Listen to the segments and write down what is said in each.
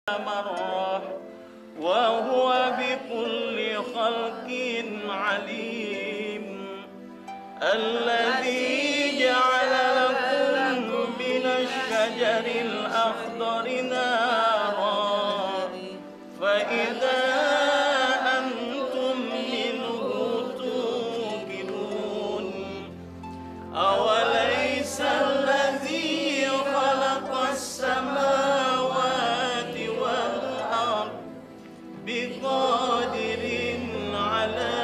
مرة وهو بكل خلق عليم الذي جعل لكم من الشجر الأخضر نارا فإذا أنتم منه توقدون أوليس الذي خلق السماوات والأرض بقادر على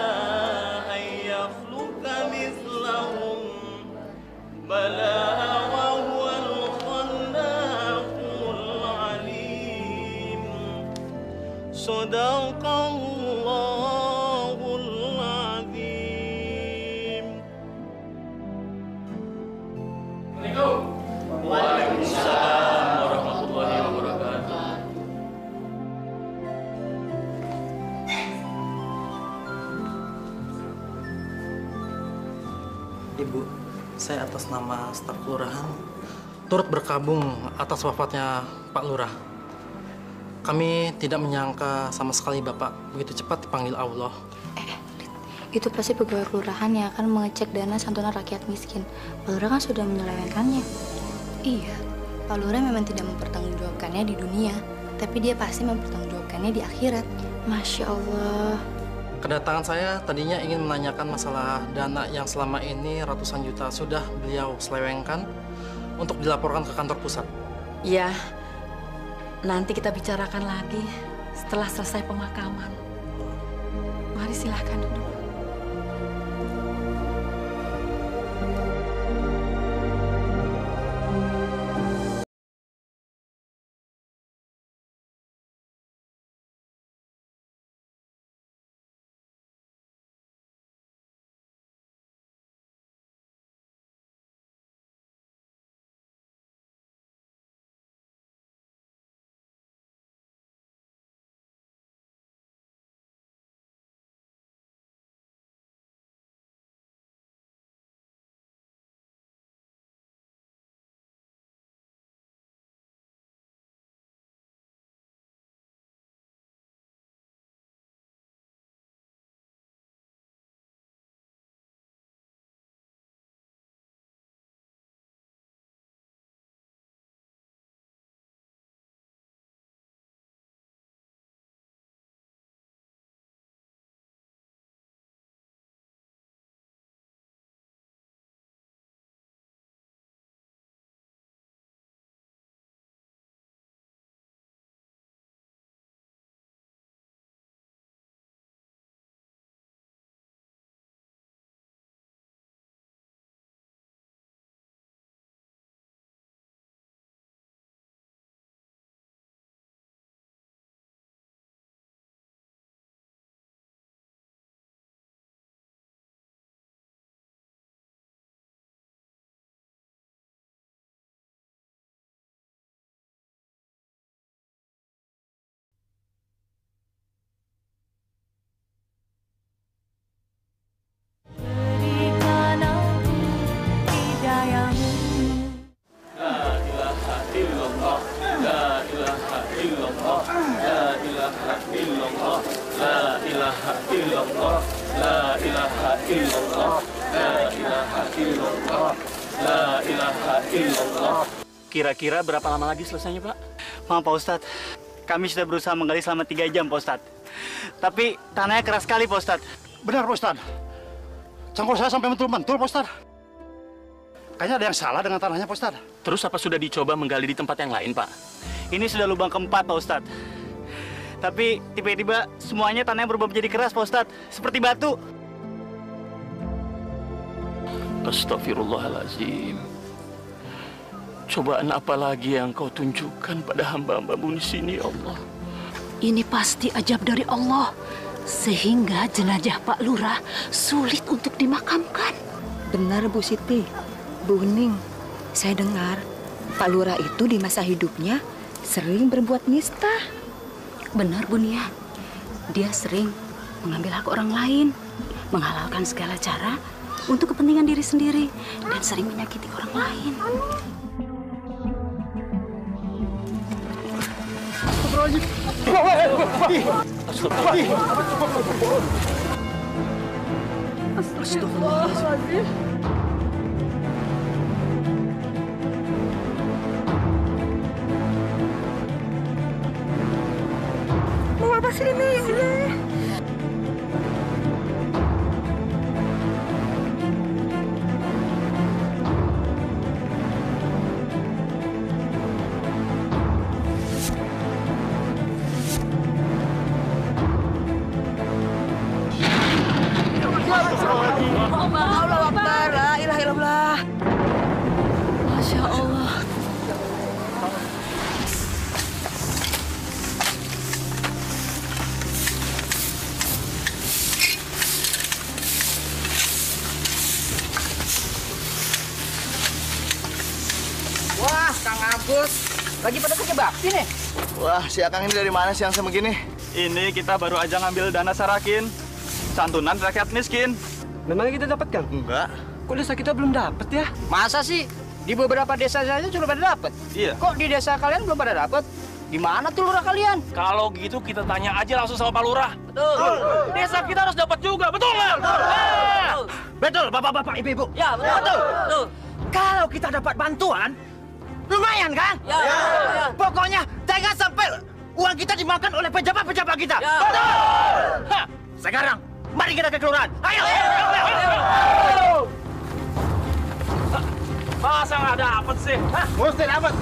أن يخلق مثلهم بلى وهو الخلاق العليم صدق الله العظيم. Waalaikumsalam warahmatullahi wabarakatuh. Ibu, saya atas nama staf kelurahan turut berkabung atas wafatnya Pak Lurah. Kami tidak menyangka sama sekali Bapak begitu cepat dipanggil Allah. Itu pasti pegawai kelurahan yang akan mengecek dana santunan rakyat miskin. Pak Lurah kan sudah menyelewengkannya. Iya, Pak Lurah memang tidak mempertanggungjawabkannya di dunia, tapi dia pasti mempertanggungjawabkannya di akhirat. Masya Allah. Kedatangan saya tadinya ingin menanyakan masalah dana yang selama ini ratusan juta sudah beliau selewengkan untuk dilaporkan ke kantor pusat. Ya, nanti kita bicarakan lagi setelah selesai pemakaman. Mari silahkan duduk. Kira-kira berapa lama lagi selesainya, Pak? Maaf, Pak Ustadz. Kami sudah berusaha menggali selama 3 jam, Pak Ustadz. Tapi tanahnya keras sekali, Pak Ustadz. Benar, Pak Ustadz. Cangkul saya sampai mentul-mentul, Pak Ustadz. Kayaknya ada yang salah dengan tanahnya, Pak Ustadz. Terus apa sudah dicoba menggali di tempat yang lain, Pak? Ini sudah lubang keempat, Pak Ustadz. Tapi tiba-tiba semuanya tanahnya berubah menjadi keras, Pak Ustadz. Seperti batu. Astagfirullahaladzim. Cobaan apa lagi yang kau tunjukkan pada hamba-hambamu di sini, ya Allah? Ini pasti ajab dari Allah, sehingga jenazah Pak Lurah sulit untuk dimakamkan. Benar, Bu Siti. Bu Ning, saya dengar Pak Lurah itu di masa hidupnya sering berbuat nista. Benar, Bu Nia. Dia sering mengambil hak orang lain, menghalalkan segala cara untuk kepentingan diri sendiri, dan sering menyakiti orang lain. Astagfirullahaladzim. Mau apa sih ini? Allah Akbar, la ilaha illallah. Masya Allah. Wah, Kang Agus, lagi pada kerja bakti nih. Wah, si Akang ini dari mana siang sama gini? Ini kita baru aja ngambil dana sarakin. Santunan rakyat miskin. Memang kita dapatkan? Enggak. Kok desa kita belum dapat ya? Masa sih? Di beberapa desa saja sudah pada dapat. Iya. Kok di desa kalian belum pada dapat? Di mana tuh lurah kalian? Kalau gitu kita tanya aja langsung sama Pak Lurah. Betul. Desa kita harus dapat juga, betul nggak? Betul, bapak-bapak, ibu-ibu. Ya, betul. Kalau kita dapat bantuan, lumayan kan? Ya. Pokoknya jangan sampai uang kita dimakan oleh pejabat-pejabat kita. Ya. Betul. Hah. Sekarang, mari kita ke kelurahan. Ayo. Masa nggak dapat sih? Hah? Mesti dapat.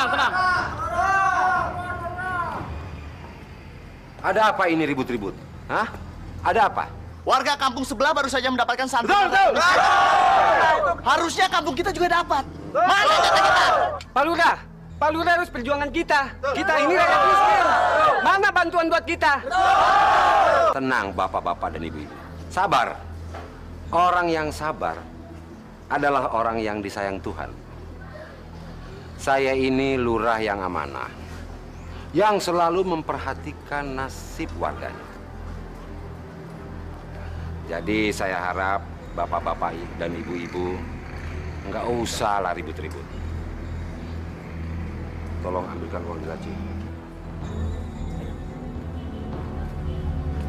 Tenang. Ada apa ini ribut-ribut? Hah? Ada apa? Warga kampung sebelah baru saja mendapatkan santunan. Betul. Harusnya kampung kita juga dapat. Mana data kita? Pak Lurah harus perjuangan kita. Kita ini rakyat miskin. Mana bantuan buat kita? Tenang bapak-bapak dan ibu-ibu. Sabar. Orang yang sabar adalah orang yang disayang Tuhan. Saya ini lurah yang amanah, yang selalu memperhatikan nasib warganya. Jadi saya harap bapak-bapak dan ibu-ibu nggak usah lah ribut-ribut. Tolong ambilkan uang di laci.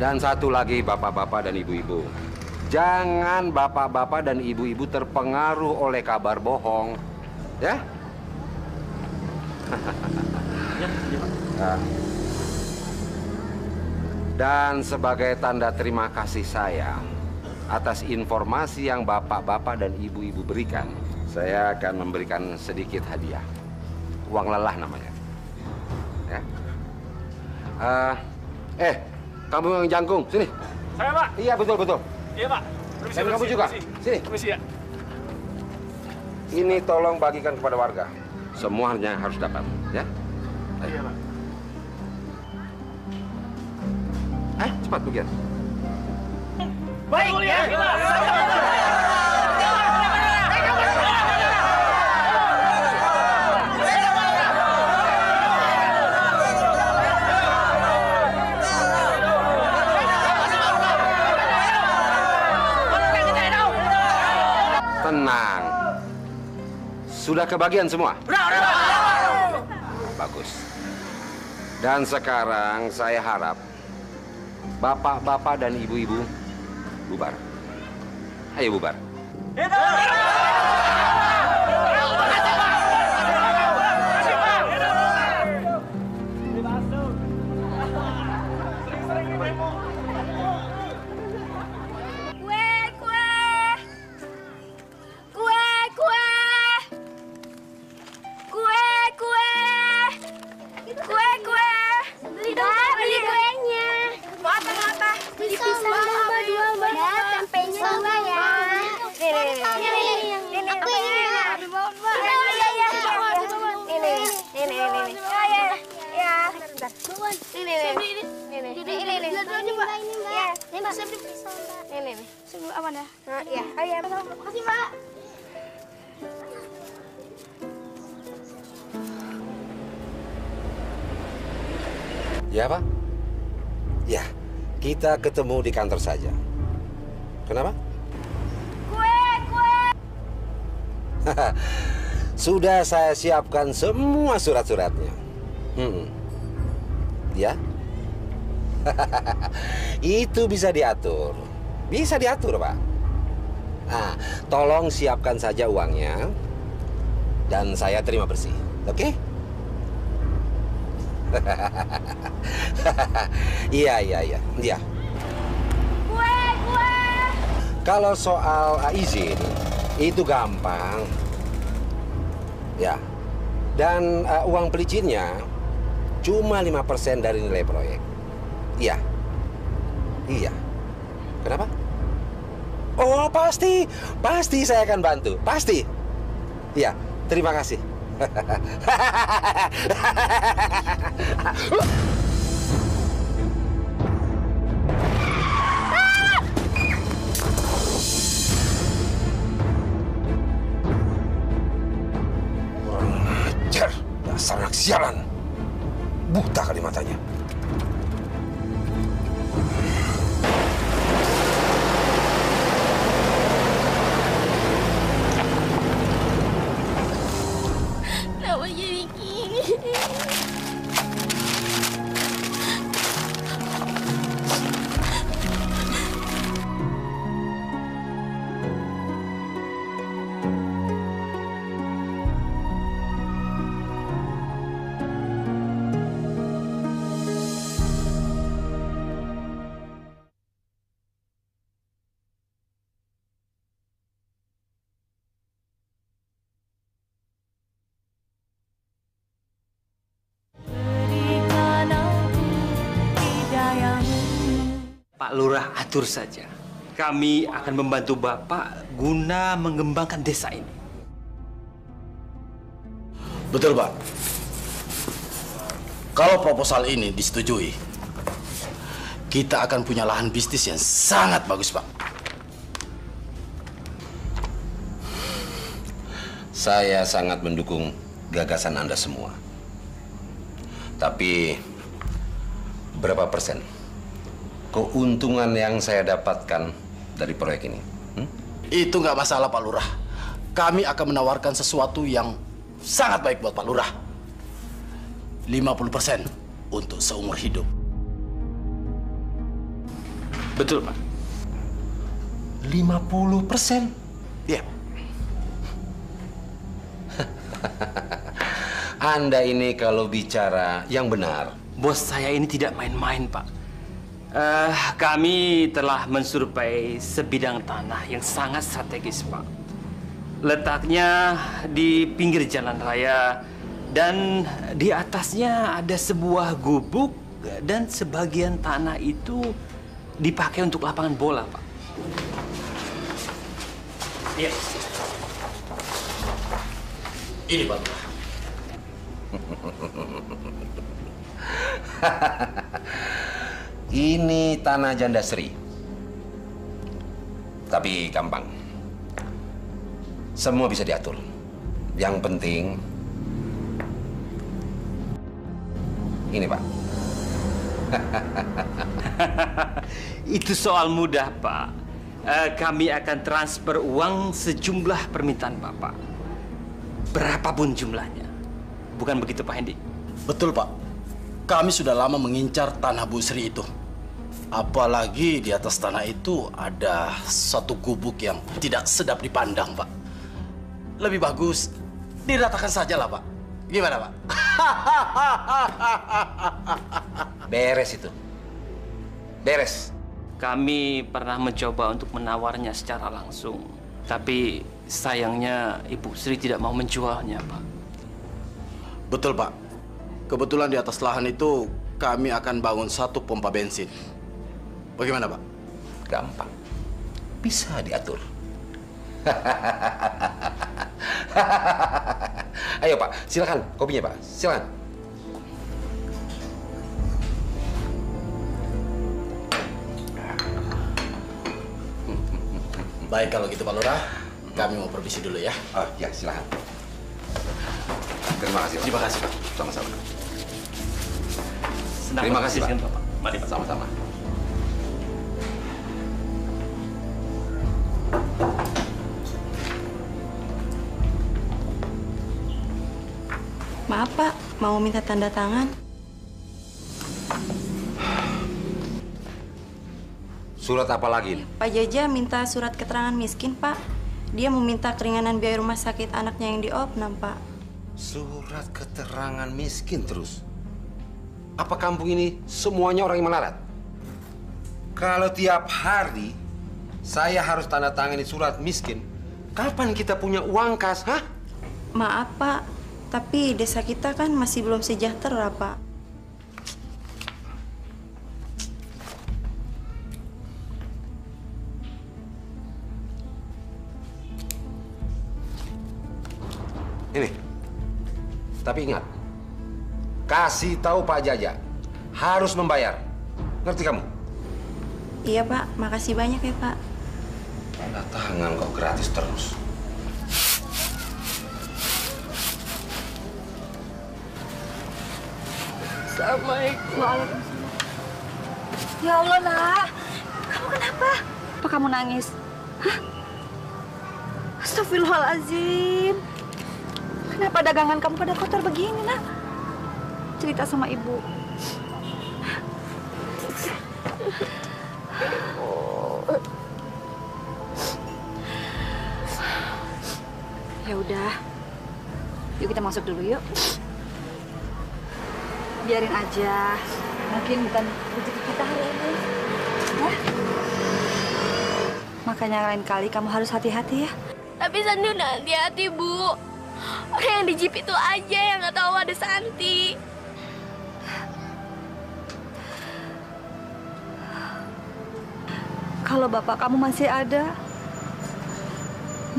Dan satu lagi bapak-bapak dan ibu-ibu, jangan bapak-bapak dan ibu-ibu terpengaruh oleh kabar bohong, ya? Dan sebagai tanda terima kasih saya atas informasi yang bapak-bapak dan ibu-ibu berikan, saya akan memberikan sedikit hadiah. Uang lelah namanya. Ya. Kamu yang jangkung, sini. Saya, Pak. Iya, betul. Iya, Pak. Dan kamu juga. Sini. Permisi ya. Ini tolong bagikan kepada warga. Semuanya harus dapat, ya? Iya, Pak. Cepat bagian. Baik, ya. Tenang. Sudah kebagian semua? Bagus. Dan sekarang saya harap bapak-bapak dan ibu-ibu bubar. Ayo bubar. Beli kuenya. Mau apa? Beli pisang, dua, tempenya dua ya. Ini Mbak, ini Mbak. Iya, ini Mbak. Saya beli pisau, Mbak. Nih. Sebelum apa dah? Nah, iya. Oh iya, makasih, Mbak. Ya, Pak? Ya, kita ketemu di kantor saja. Kenapa? Kue. Sudah saya siapkan semua surat-suratnya. Ya? Itu bisa diatur. Bisa diatur, Pak. Nah, tolong siapkan saja uangnya. Dan saya terima bersih. Oke? Iya. Kue. Kalau soal izin, itu gampang. Ya. Dan uang pelicinnya cuma 5% dari nilai proyek. Iya. Kenapa? Oh, pasti saya akan bantu. Pasti. Iya, terima kasih. Kurang ajar, dasar anak sialan. Buta kali matanya. Kenapa jadi gini? Pak Lurah atur saja. Kami akan membantu Bapak guna mengembangkan desa ini. Betul, Pak. Kalau proposal ini disetujui, kita akan punya lahan bisnis yang sangat bagus, Pak. Saya sangat mendukung gagasan Anda semua. Tapi berapa persen keuntungan yang saya dapatkan dari proyek ini? Itu nggak masalah, Pak Lurah. Kami akan menawarkan sesuatu yang sangat baik buat Pak Lurah. 50% untuk seumur hidup. Betul, Pak. 50%? Ya. Anda ini kalau bicara yang benar. Bos saya ini tidak main-main, Pak. Kami telah mensurvei sebidang tanah yang sangat strategis, Pak. Letaknya di pinggir jalan raya dan di atasnya ada sebuah gubuk dan sebagian tanah itu dipakai untuk lapangan bola, Pak. Iya. Ini, Pak Lurah. Ini tanah janda Sri. Tapi gampang. Semua bisa diatur. Yang penting ini, Pak. Itu soal mudah, Pak. Kami akan transfer uang sejumlah permintaan Bapak. Berapapun jumlahnya. Bukan begitu, Pak Hendi? Betul, Pak. Kami sudah lama mengincar tanah Bu Sri itu. Apalagi di atas tanah itu ada satu gubuk yang tidak sedap dipandang, Pak. Lebih bagus diratakan saja lah, Pak. Gimana, Pak? Beres itu. Beres. Kami pernah mencoba untuk menawarnya secara langsung. Tapi sayangnya Ibu Sri tidak mau menjualnya, Pak. Betul, Pak. Kebetulan di atas lahan itu kami akan bangun satu pompa bensin. Bagaimana, Pak? Gampang. Bisa diatur. Ayo, Pak. Silakan kopinya, Pak. Silakan. Baik kalau gitu Pak Lurah, kami mau permisi dulu ya. Oh ya, silakan. Terima kasih, Pak. Terima kasih, Pak. Sama-sama. Senang Terima kasih, Pak. Bapak. Mari, Pak. Sama-sama. Maaf Pak, mau minta tanda tangan. Surat apa lagi? Pak Jaja minta surat keterangan miskin, Pak. Dia meminta keringanan biaya rumah sakit anaknya yang di Opnam, Pak. Surat keterangan miskin terus? Apa kampung ini semuanya orang yang melarat? Kalau tiap hari saya harus tanda tangani surat miskin, kapan kita punya uang kas, hah? Maaf, Pak. Tapi desa kita kan masih belum sejahtera, Pak. Ini. Tapi ingat, kasih tahu Pak Jaja, harus membayar. Ngerti kamu? Iya, Pak. Makasih banyak ya, Pak. Tanda tangan kok gratis terus. Assalamualaikum. Waalaikumsalam. Ya Allah, Nak. Kamu kenapa? Apa kamu nangis? Hah? Astagfirullahaladzim. Kenapa dagangan kamu pada kotor begini, Nak? Cerita sama Ibu. Ya udah. Yuk kita masuk dulu yuk. Biarin aja. Mungkin bukan rezeki kita hari ini. Ya? Makanya lain kali kamu harus hati-hati ya. Tapi Santi udah hati-hati, Bu. Orang yang di jeep itu aja yang nggak tahu ada Santi. Kalau bapak kamu masih ada,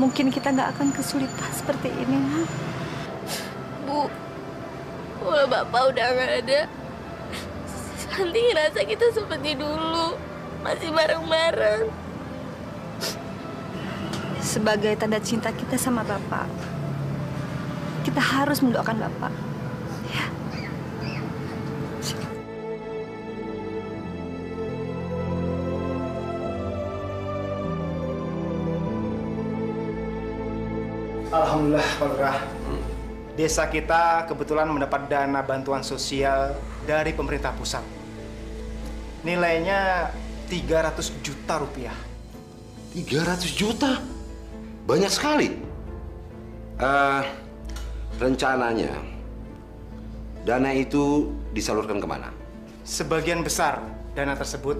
mungkin kita nggak akan kesulitan seperti ini, Nak. Bu, kalau Bapak udah nggak ada, Santi ngerasa kita seperti dulu. Masih bareng-bareng. Sebagai tanda cinta kita sama Bapak, kita harus mendoakan Bapak. Ya. Alhamdulillah, Pak Lurah. Desa kita kebetulan mendapat dana bantuan sosial dari pemerintah pusat. Nilainya 300 juta rupiah. 300 juta? Banyak sekali. Rencananya, dana itu disalurkan kemana? Sebagian besar dana tersebut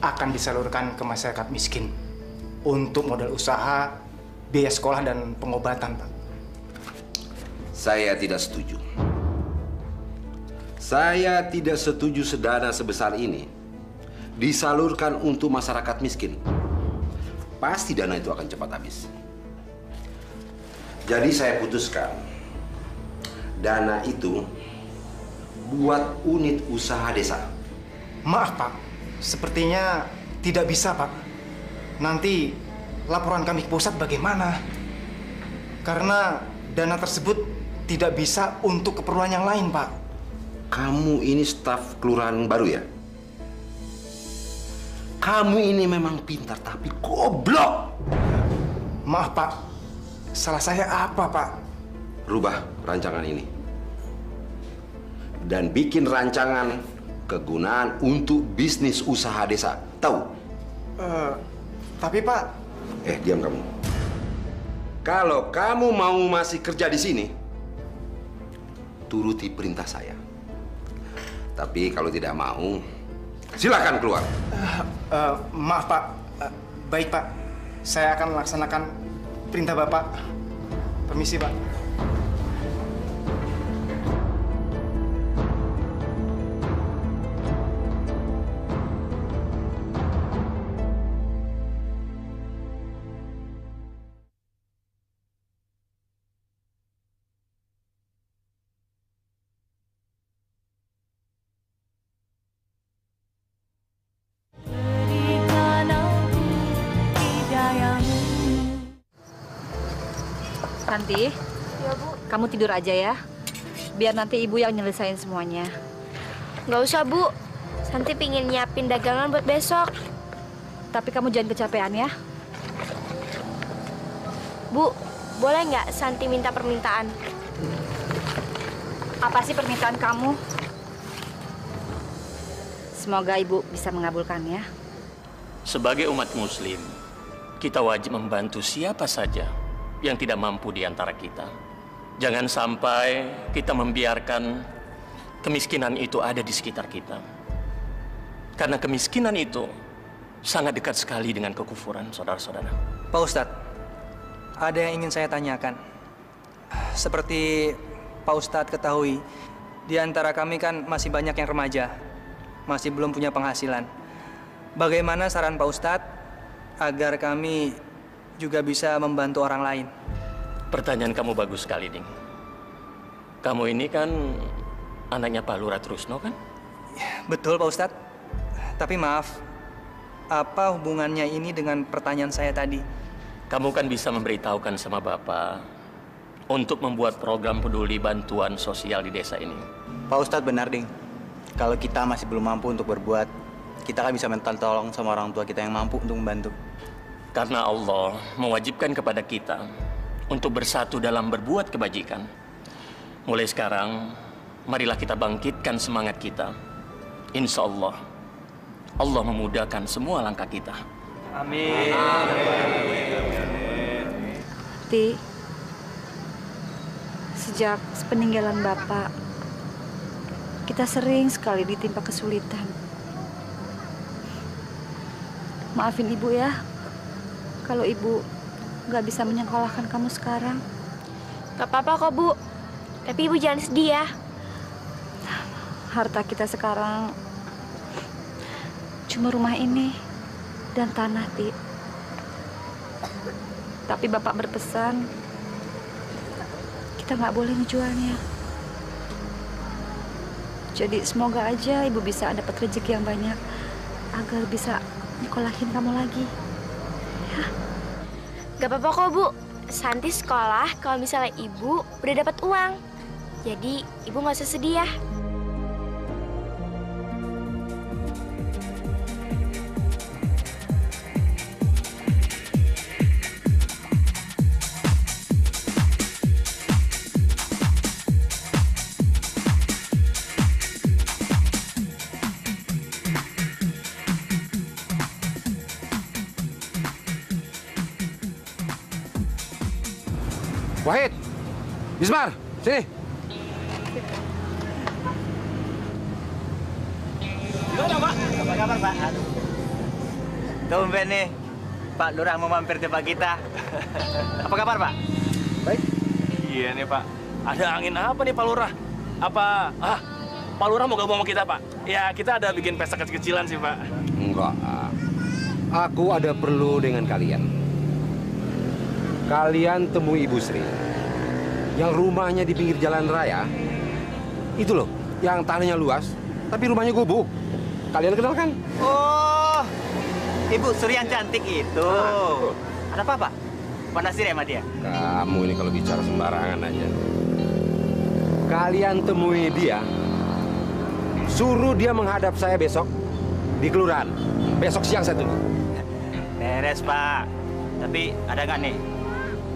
akan disalurkan ke masyarakat miskin untuk modal usaha, biaya sekolah, dan pengobatan, Pak. Saya tidak setuju. Saya tidak setuju sedana sebesar ini disalurkan untuk masyarakat miskin. Pasti dana itu akan cepat habis. Jadi saya putuskan, dana itu buat unit usaha desa. Maaf, Pak. Sepertinya tidak bisa, Pak. Nanti laporan kami ke pusat bagaimana? Karena dana tersebut tidak bisa untuk keperluan yang lain, Pak. Kamu ini staf kelurahan baru ya? Kamu ini memang pintar tapi goblok. Maaf, Pak. Salah saya apa, Pak? Rubah rancangan ini. Dan bikin rancangan kegunaan untuk bisnis usaha desa. Tahu? Tapi, Pak... Diam kamu. Kalau kamu mau masih kerja di sini, turuti perintah saya. Tapi kalau tidak mau, silakan keluar. Maaf, Pak. Baik, Pak. Saya akan melaksanakan perintah Bapak. Permisi, Pak. Berikan aku hidayah Santi, Ya, Bu. kamu tidur aja ya. Biar nanti ibu yang nyelesain semuanya. Nggak usah, Bu. Santi pingin nyiapin dagangan buat besok. Tapi kamu jangan kecapean ya. Bu, boleh nggak Santi minta permintaan? Apa sih permintaan kamu? Semoga ibu bisa mengabulkannya. Sebagai umat muslim, kita wajib membantu siapa saja yang tidak mampu di antara kita. Jangan sampai kita membiarkan kemiskinan itu ada di sekitar kita. Karena kemiskinan itu sangat dekat sekali dengan kekufuran, saudara-saudara. Pak Ustadz, ada yang ingin saya tanyakan. Seperti Pak Ustadz ketahui, di antara kami kan masih banyak yang remaja, masih belum punya penghasilan. Bagaimana saran Pak Ustadz agar kami juga bisa membantu orang lain? Pertanyaan kamu bagus sekali, Ding. Kamu ini kan anaknya Pak Lurah Trusno, kan? Betul, Pak Ustadz. Tapi maaf, apa hubungannya ini dengan pertanyaan saya tadi? Kamu kan bisa memberitahukan sama Bapak untuk membuat program peduli bantuan sosial di desa ini. Pak Ustadz benar, Ding. Kalau kita masih belum mampu untuk berbuat, kita kan bisa minta tolong sama orang tua kita yang mampu untuk membantu. Karena Allah mewajibkan kepada kita untuk bersatu dalam berbuat kebajikan. Mulai sekarang, marilah kita bangkitkan semangat kita. Insya Allah, Allah memudahkan semua langkah kita. Amin. Ti, sejak sepeninggalan Bapak, kita sering sekali ditimpa kesulitan. Maafin Ibu ya, kalau Ibu nggak bisa menyekolahkan kamu sekarang. Gak apa-apa kok, Bu. Tapi Ibu jangan sedih ya. Harta kita sekarang cuma rumah ini dan tanah, Ti. Tapi Bapak berpesan, kita nggak boleh ngejualnya. Jadi semoga aja Ibu bisa dapat rezeki yang banyak agar bisa nyekolahin kamu lagi. Ya. Gak apa-apa kok, Bu. Santi sekolah kalau misalnya Ibu udah dapat uang. Jadi Ibu nggak usah sedih ya. Wahid, Bismar, sini. Gimana, Pak? Apa kabar, Pak? Tumben nih, Pak Lurah mau mampir tempat kita. Apa kabar, Pak? Baik. Iya nih, Pak. Ada angin apa nih, Pak Lurah? Apa? Pak Lurah mau gabung sama kita, Pak? Ya, kita ada bikin pesta kecil-kecilan sih, Pak. Enggak. Aku ada perlu dengan kalian. Kalian temui Ibu Sri yang rumahnya di pinggir jalan raya. Itu loh, yang tanahnya luas, tapi rumahnya gubuk. Kalian kenal kan? Oh, Ibu Sri yang cantik itu. Ada apa, Pak? Panasir ya sama dia? Kamu ini kalau bicara sembarangan aja. Kalian temui dia, suruh dia menghadap saya besok di kelurahan. Besok siang saya tunggu. Beres, Pak. Tapi ada nggak nih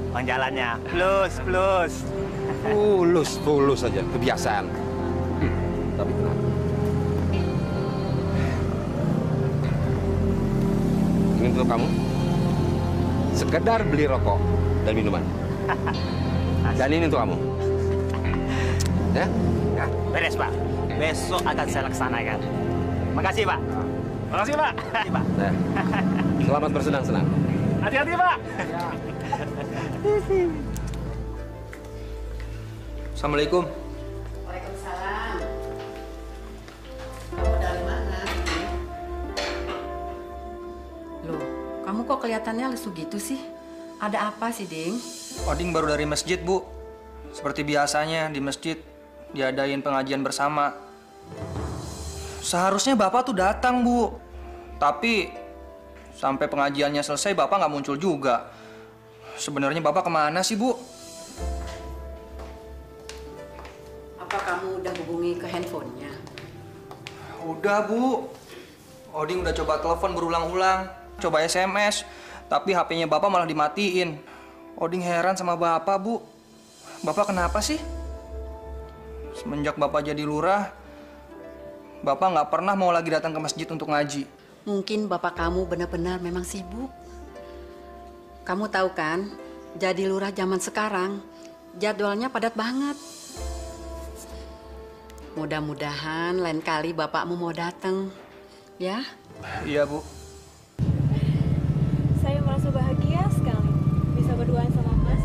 uang jalannya? Fulus saja, kebiasaan. Tapi tenang. Ini untuk kamu. Sekedar beli rokok dan minuman. Dan ini untuk kamu. Ya? Ya, beres, Pak. Besok akan saya laksanakan. Makasih, Pak. Makasih, Pak. Makasih, Pak. Ya. Selamat bersenang-senang. Hati-hati, Pak. Assalamualaikum. Waalaikumsalam. Kamu dari mana? Loh, kamu kok kelihatannya lesu gitu sih? Ada apa sih, Ding? Oding baru dari masjid, Bu. Seperti biasanya di masjid diadain pengajian bersama. Seharusnya Bapak tuh datang, Bu. Tapi sampai pengajiannya selesai Bapak nggak muncul juga. Sebenarnya Bapak kemana sih, Bu? kamu udah hubungi ke handphonenya? Udah, Bu. Oding udah coba telepon berulang-ulang, coba SMS, tapi HP-nya Bapak malah dimatiin. Oding heran sama Bapak, Bu. Bapak kenapa sih? Semenjak Bapak jadi lurah, Bapak nggak pernah mau lagi datang ke masjid untuk ngaji. Mungkin bapak kamu benar-benar memang sibuk. Kamu tahu kan, jadi lurah zaman sekarang, jadwalnya padat banget. Mudah-mudahan lain kali bapakmu mau datang, ya? Iya, Bu. Saya merasa bahagia sekali bisa berduaan sama Mas.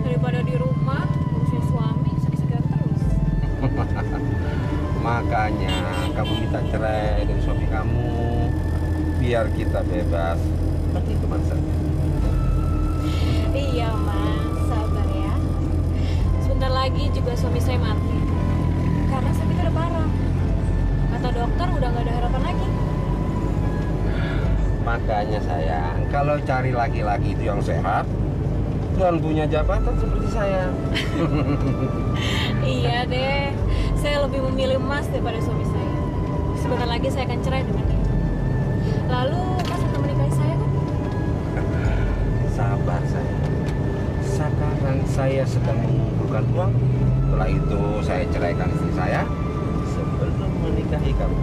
Daripada di rumah, ngurusin suami, sakit-sakitan terus. Makanya kamu minta cerai dari suami kamu, biar kita bebas pergi kemana saja. Iya, Mas. Sabar ya. Sebentar lagi juga suami saya mati. Karena sakitnya udah parah. Kata dokter udah nggak ada harapan lagi. Makanya sayang, kalau cari laki-laki itu yang sehat dan punya jabatan seperti saya. Iya deh. Saya lebih memilih Mas daripada suami saya. Sebentar lagi saya akan cerai dengan dia. Lalu Mas akan menikahi saya kan? Sabar sayang. Sekarang saya sedang mengumpulkan uang. Setelah itu saya ceraikan istri saya sebelum menikahi kamu.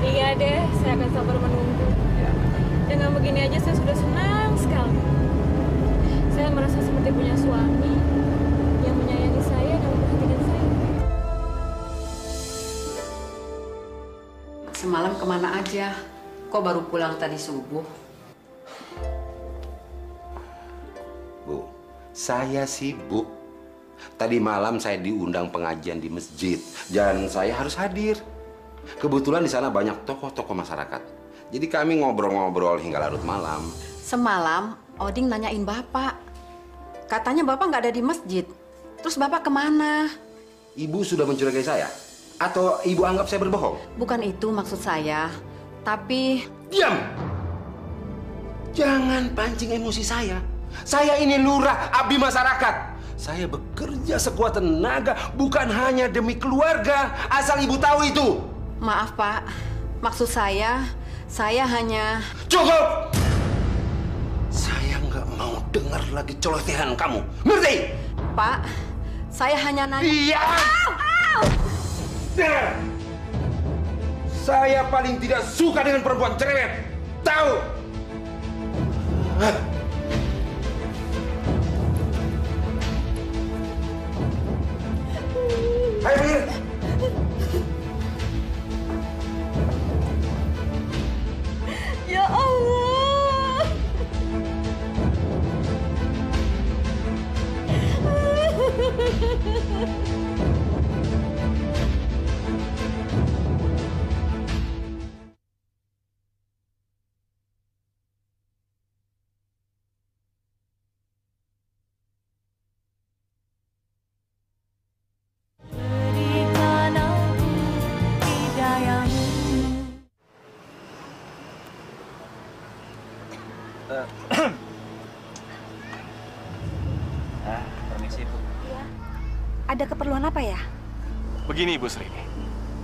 Iya deh, saya akan sabar menunggu. Ya. Dengan begini aja saya sudah senang sekali. Saya merasa seperti punya suami yang menyayangi saya dan memperhatikan saya. Semalam kemana aja? Kok baru pulang tadi subuh? Bu, saya sibuk. Tadi malam saya diundang pengajian di masjid dan saya harus hadir. Kebetulan di sana banyak tokoh-tokoh masyarakat. Jadi kami ngobrol-ngobrol hingga larut malam. Semalam Oding nanyain bapak. Katanya bapak nggak ada di masjid. Terus bapak kemana? Ibu sudah mencurigai saya? Atau ibu anggap saya berbohong? Bukan itu maksud saya. Tapi... Diam! Jangan pancing emosi saya. Saya ini lurah, abdi masyarakat. Saya bekerja sekuat tenaga bukan hanya demi keluarga. Asal ibu tahu itu. Maaf Pak, maksud saya hanya... Cukup! Saya nggak mau dengar lagi celotehan kamu. Ngerti? Pak, saya hanya nanya... Iya! Saya paling tidak suka dengan perempuan cerewet. Tahu? Ayo pergi. Ya Allah. Permisi, Bu. Ada keperluan apa ya? Begini, Ibu Sri.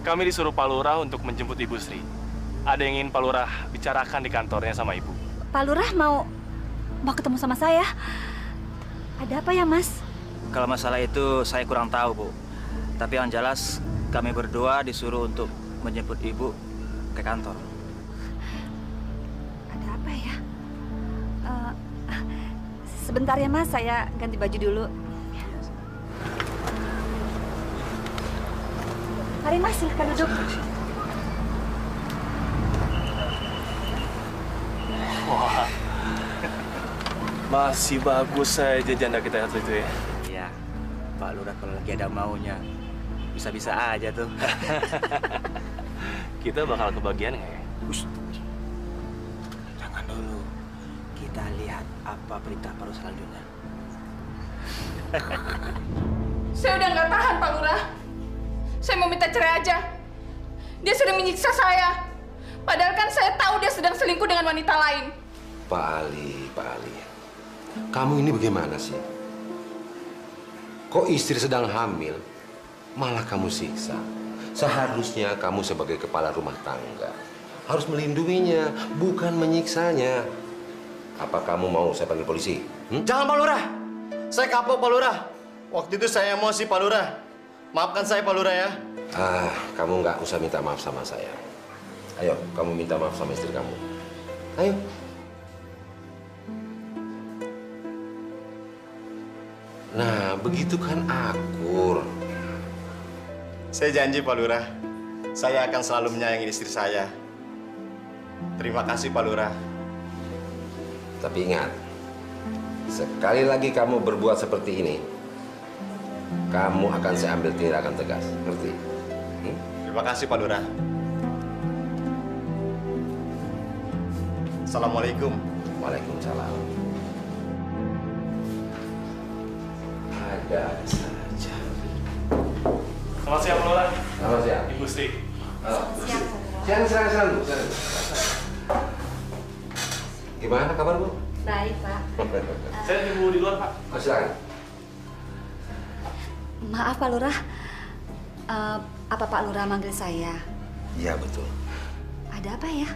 Kami disuruh Pak Lurah untuk menjemput Ibu Sri. Ada yang ingin Pak Lurah bicarakan di kantornya sama Ibu. Pak Lurah mau ketemu sama saya. Ada apa ya, Mas? Kalau masalah itu saya kurang tahu, Bu. Tapi yang jelas kami berdua disuruh untuk menjemput Ibu ke kantor. Ada apa ya? Sebentar ya, Mas. Saya ganti baju dulu. Mari, Mas. Silahkan duduk. Wah, masih bagus saja janda kita itu ya. Iya, Pak Lurah kalau lagi ada maunya, bisa-bisa aja tuh. Kita bakal kebagian nggak ya? Jangan dulu. Kita lihat apa perintah baru selanjutnya. Saya udah nggak tahan, Pak Lurah. Saya mau minta cerai aja. Dia sudah menyiksa saya. Padahal kan saya tahu dia sedang selingkuh dengan wanita lain. Pak Ali. Kamu ini bagaimana sih? Kok istri sedang hamil, malah kamu siksa. Seharusnya kamu sebagai kepala rumah tangga harus melindunginya, bukan menyiksanya. Apa kamu mau saya panggil polisi? Jangan Pak Lurah. Saya kapok Pak Lurah. Waktu itu saya emosi Pak Lurah. Maafkan saya Pak Lurah ya. Kamu nggak usah minta maaf sama saya. Ayo, kamu minta maaf sama istri kamu. Ayo. Nah, begitu kan akur. Saya janji Pak Lurah, saya akan selalu menyayangi istri saya. Terima kasih Pak Lurah. Tapi ingat, sekali lagi kamu berbuat seperti ini, kamu akan saya ambil tindakan tegas. Ngerti? Terima kasih Pak Lurah. Assalamualaikum. Waalaikumsalam. Ada saja. Selamat siang, Pak Lurah. Selamat siang. Ibu Sri. Siang, Bu. Gimana kabar, Bu? Baik, Pak. Saya tunggu di luar, Pak. Silakan. Maaf, Pak Lurah. Apa Pak Lurah manggil saya? Iya, betul. Ada apa ya?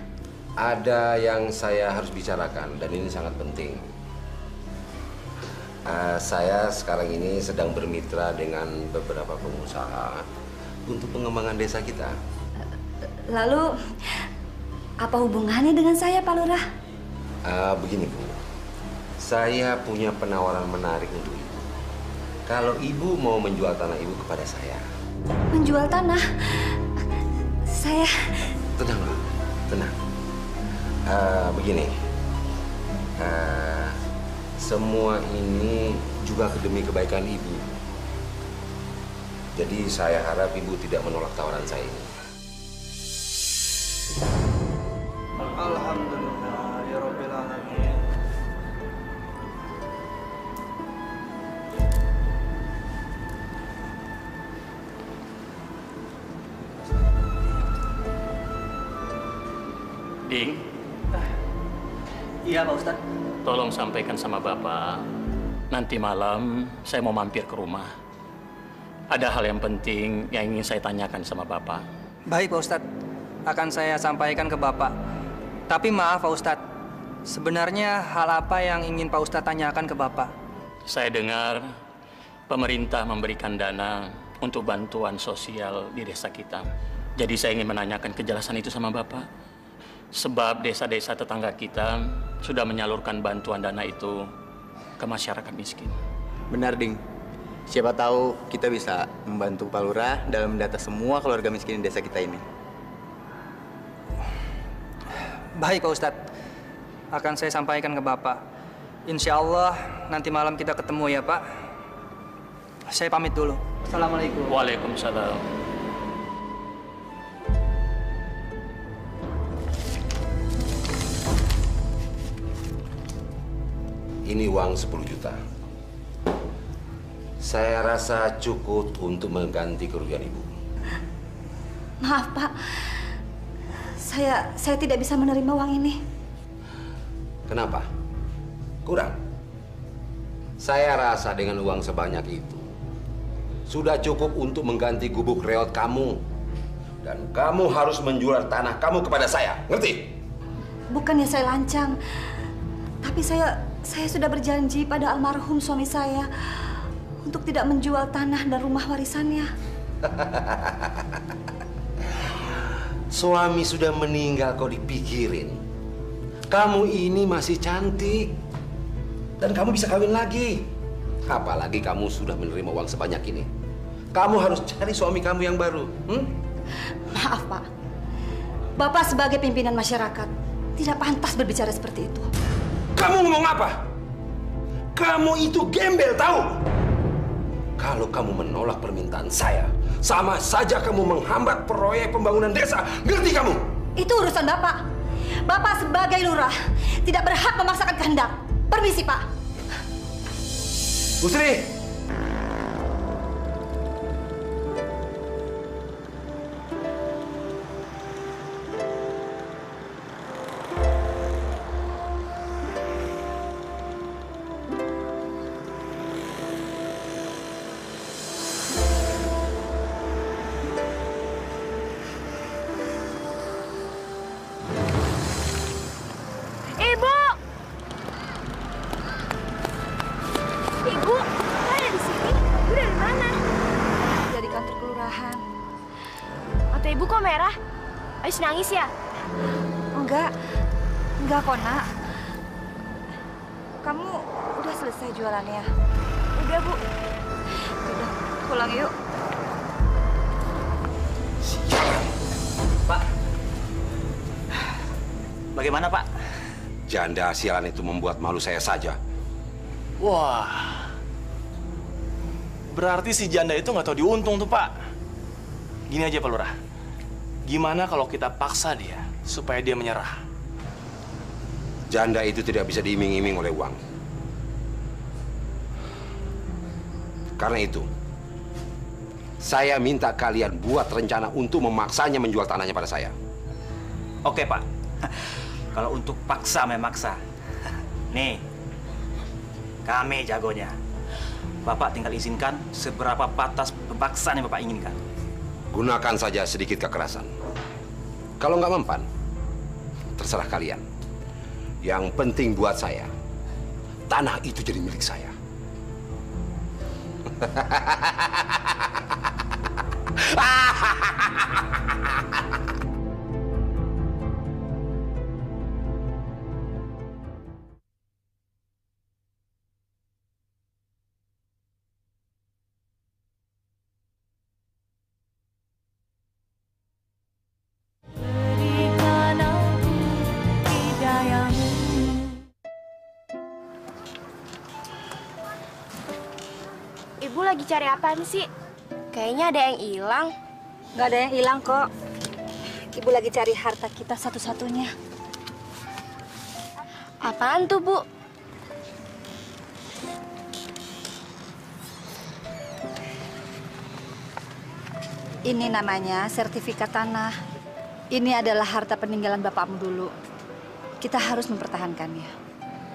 Ada yang saya harus bicarakan dan ini sangat penting. Saya sekarang ini sedang bermitra dengan beberapa pengusaha untuk pengembangan desa kita. Lalu, apa hubungannya dengan saya, Pak Lurah? Begini, Bu. Saya punya penawaran menarik untuk Ibu. Kalau Ibu mau menjual tanah Ibu kepada saya. Menjual tanah? Saya... Tenang, Bu. Tenang. Begini. Semua ini juga demi kebaikan Ibu. Jadi saya harap Ibu tidak menolak tawaran saya ini. Alhamdulillah, ya Rabbil Alamin. Ding. Iya, Pak Ustadz. Tolong sampaikan sama Bapak, nanti malam saya mau mampir ke rumah. Ada hal yang penting yang ingin saya tanyakan sama Bapak. Baik, Pak Ustadz. Akan saya sampaikan ke Bapak. Tapi maaf, Pak Ustadz. Sebenarnya hal apa yang ingin Pak Ustadz tanyakan ke Bapak? Saya dengar pemerintah memberikan dana untuk bantuan sosial di desa kita. Jadi saya ingin menanyakan kejelasan itu sama Bapak. Sebab desa-desa tetangga kita sudah menyalurkan bantuan dana itu ke masyarakat miskin. Benar, Ding. Siapa tahu kita bisa membantu Pak Lurah dalam mendata semua keluarga miskin di desa kita ini. Baik, Pak Ustadz. Akan saya sampaikan ke Bapak. Insya Allah nanti malam kita ketemu ya, Pak. Saya pamit dulu. Assalamualaikum. Waalaikumsalam. Ini uang 10 juta. Saya rasa cukup untuk mengganti kerugian Ibu. Maaf, Pak. Saya tidak bisa menerima uang ini. Kenapa? Kurang? Saya rasa dengan uang sebanyak itu sudah cukup untuk mengganti gubuk reot kamu. Dan kamu harus menjual tanah kamu kepada saya. Ngerti? Bukannya saya lancang. Tapi saya sudah berjanji pada almarhum suami saya untuk tidak menjual tanah dan rumah warisannya. Suami sudah meninggal kok dipikirin. Kamu ini masih cantik. Dan kamu bisa kawin lagi. Apalagi kamu sudah menerima uang sebanyak ini. Kamu harus cari suami kamu yang baru. Maaf, Pak. Bapak sebagai pimpinan masyarakat tidak pantas berbicara seperti itu. Kamu ngomong apa? Kamu itu gembel, tahu? Kalau kamu menolak permintaan saya, sama saja kamu menghambat proyek pembangunan desa. Ngerti kamu? Itu urusan Bapak. Bapak sebagai lurah tidak berhak memaksakan kehendak. Permisi, Pak. Bu Sri. Mata ibu kok merah? Habis nangis ya? Enggak kok, Nak. Kamu udah selesai jualannya? Udah, Bu. Udah, pulang yuk. Pak, bagaimana Pak? Janda sialan itu membuat malu saya saja. Wah, berarti si janda itu nggak tahu diuntung tuh Pak. Gini aja Pak Lurah, gimana kalau kita paksa dia supaya dia menyerah? Janda itu tidak bisa diiming-iming oleh uang. Karena itu, saya minta kalian buat rencana untuk memaksanya menjual tanahnya pada saya. Oke Pak, kalau untuk paksa memaksa, nih, kami jagonya. Bapak tinggal izinkan seberapa batas pemaksaan yang Bapak inginkan. Gunakan saja sedikit kekerasan. Kalau nggak mempan, terserah kalian. Yang penting buat saya, tanah itu jadi milik saya. Ibu lagi cari apaan sih? Kayaknya ada yang hilang. Nggak ada yang hilang kok. Ibu lagi cari harta kita satu-satunya. Apaan tuh, Bu? Ini namanya sertifikat tanah. Ini adalah harta peninggalan bapakmu dulu. Kita harus mempertahankannya.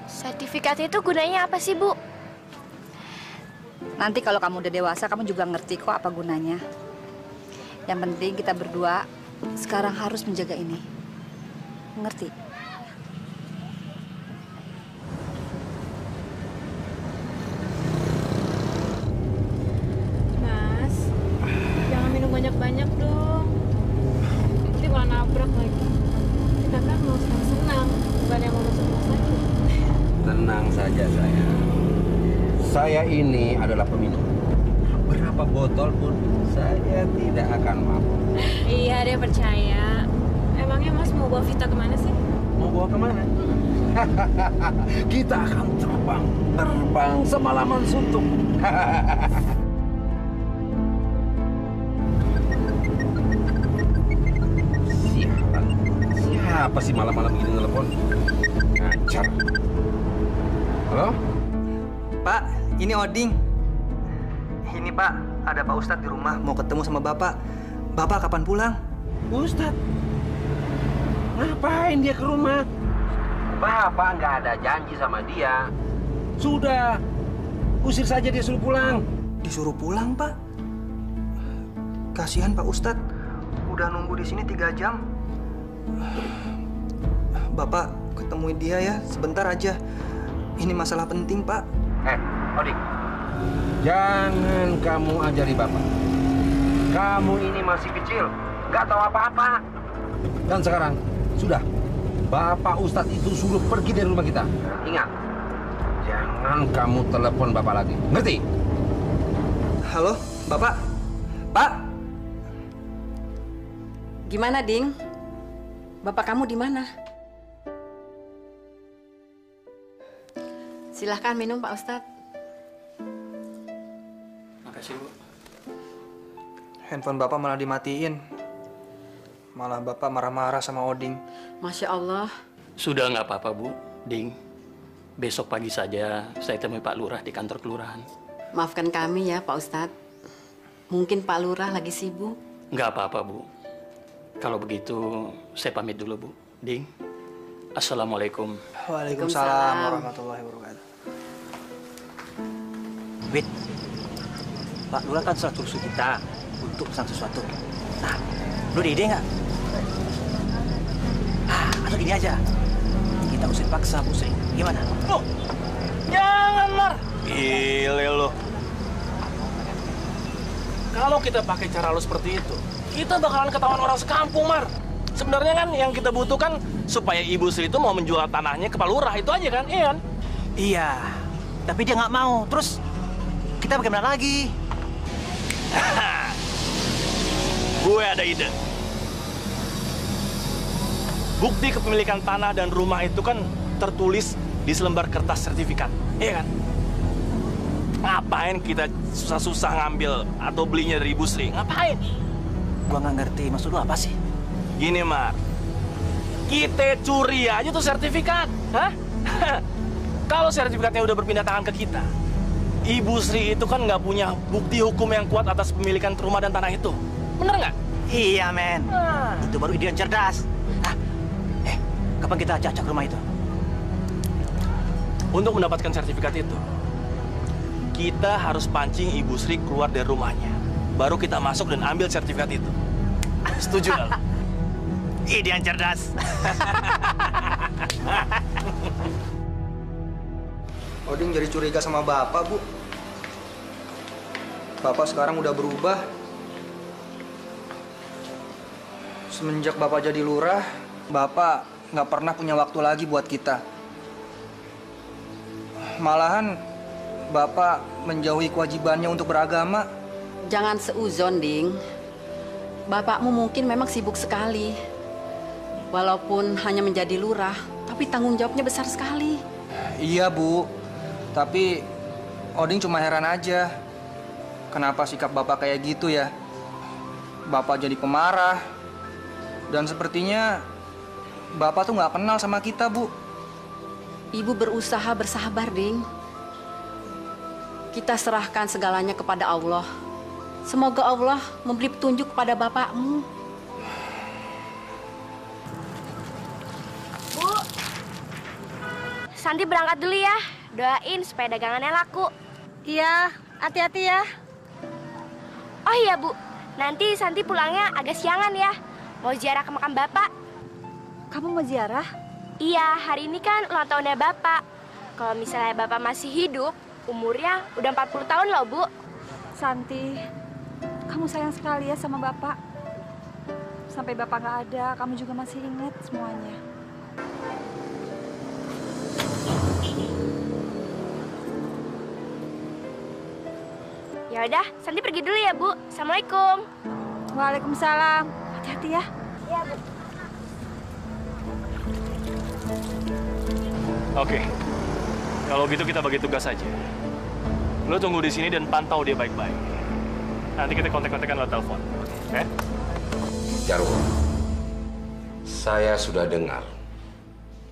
Sertifikat itu gunanya apa sih, Bu? Nanti kalau kamu udah dewasa, kamu juga ngerti kok apa gunanya. Yang penting kita berdua sekarang harus menjaga ini. Ngerti? Mas, jangan minum banyak-banyak dong. Nanti malah nabrak lagi. Kita kan mau senang-senang, bukan yang mau masuk rumah sakit. Tenang saja saya. Saya ini adalah peminum. Berapa botol pun saya tidak akan mabuk. Iya, dia percaya. Emangnya Mas mau bawa Vita kemana sih? Mau bawa kemana? Kita akan terbang semalaman suntuk. Siapa sih malam-malam begini telepon? Ngacar. Halo? Pak, ini Oding. Ini Pak, ada Pak Ustadz di rumah mau ketemu sama Bapak. Bapak kapan pulang? Ustadz? Ngapain dia ke rumah? Bapak nggak ada janji sama dia. Sudah, usir saja dia suruh pulang. Disuruh pulang, Pak? Kasihan Pak Ustadz, udah nunggu di sini 3 jam. Bapak ketemuin dia ya, sebentar aja. Ini masalah penting, Pak. Odik, jangan kamu ajari Bapak. Kamu ini masih kecil, nggak tahu apa-apa. Dan sekarang, sudah. Bapak Ustadz itu suruh pergi dari rumah kita. Ingat, jangan kamu telepon Bapak lagi. Ngerti? Halo, Bapak? Pak? Gimana, Ding? Bapak kamu di mana? Silahkan minum, Pak Ustadz. Makasih, Bu. Handphone Bapak malah dimatiin. Malah Bapak marah-marah sama Oding. Masya Allah. Sudah nggak apa-apa, Bu. Ding, besok pagi saja saya temui Pak Lurah di kantor kelurahan. Maafkan kami ya, Pak Ustadz. Mungkin Pak Lurah lagi sibuk. Nggak apa-apa, Bu. Kalau begitu, saya pamit dulu, Bu. Ding, Assalamualaikum. Waalaikumsalam warahmatullahi wabarakatuh. Wait, Pak Lurah kan sudah suruh kita untuk pesan sesuatu. Nah, lu ada ide nggak? Atau gini aja, kita usir paksa Bu Sri. Gimana? Loh, jangan, Mar. Gile lo. Kalau kita pakai cara lo seperti itu, kita bakalan ketahuan orang sekampung, Mar. Sebenarnya kan yang kita butuhkan supaya Ibu Sri itu mau menjual tanahnya ke Pak Lurah, itu aja kan? Iya kan? Iya, tapi dia nggak mau. Terus kita bagaimana lagi? Gue ada ide. Bukti kepemilikan tanah dan rumah itu kan tertulis di selembar kertas sertifikat, iya kan? Ngapain kita susah-susah ngambil atau belinya dari Ibu Sri? Ngapain? Gua nggak ngerti, maksud lu apa sih? Gini, Mar. Kita curi aja tuh sertifikat. Hah? Kalau sertifikatnya udah berpindah tangan ke kita, Ibu Sri itu kan nggak punya bukti hukum yang kuat atas pemilikan rumah dan tanah itu. Bener nggak? Iya, men. Itu baru ide yang cerdas. Kapan kita acak rumah itu? Untuk mendapatkan sertifikat itu, kita harus pancing Ibu Sri keluar dari rumahnya. Baru kita masuk dan ambil sertifikat itu. Setuju nggak? Ide yang cerdas. Oding jadi curiga sama Bapak, Bu. Bapak sekarang udah berubah. Semenjak Bapak jadi lurah, Bapak nggak pernah punya waktu lagi buat kita. Malahan Bapak menjauhi kewajibannya untuk beragama. Jangan seuzon, Ding. Bapakmu mungkin memang sibuk sekali. Walaupun hanya menjadi lurah, tapi tanggung jawabnya besar sekali. Iya, Bu. Tapi Oding cuma heran aja. Kenapa sikap Bapak kayak gitu ya? Bapak jadi pemarah. Dan sepertinya Bapak tuh nggak kenal sama kita, Bu. Ibu berusaha bersabar, Ding. Kita serahkan segalanya kepada Allah. Semoga Allah memberi petunjuk kepada bapakmu. Bu, Santi berangkat dulu ya. Doain supaya dagangannya laku. Iya, hati-hati ya. Oh iya, Bu. Nanti Santi pulangnya agak siangan ya. Mau ziarah ke makam Bapak. Kamu mau ziarah? Iya, hari ini kan ulang tahunnya Bapak. Kalau misalnya Bapak masih hidup, umurnya udah 40 tahun loh, Bu. Santi, kamu sayang sekali ya sama Bapak. Sampai Bapak nggak ada, kamu juga masih ingat semuanya. Ya udah, Santi pergi dulu ya, Bu. Assalamualaikum. Waalaikumsalam. Hati-hati ya. Iya, Bu. Oke. Kalau gitu kita bagi tugas aja. Lo tunggu di sini dan pantau dia baik-baik. Nanti kita kontak-kontakan lewat telepon. Oke? Jarwo, saya sudah dengar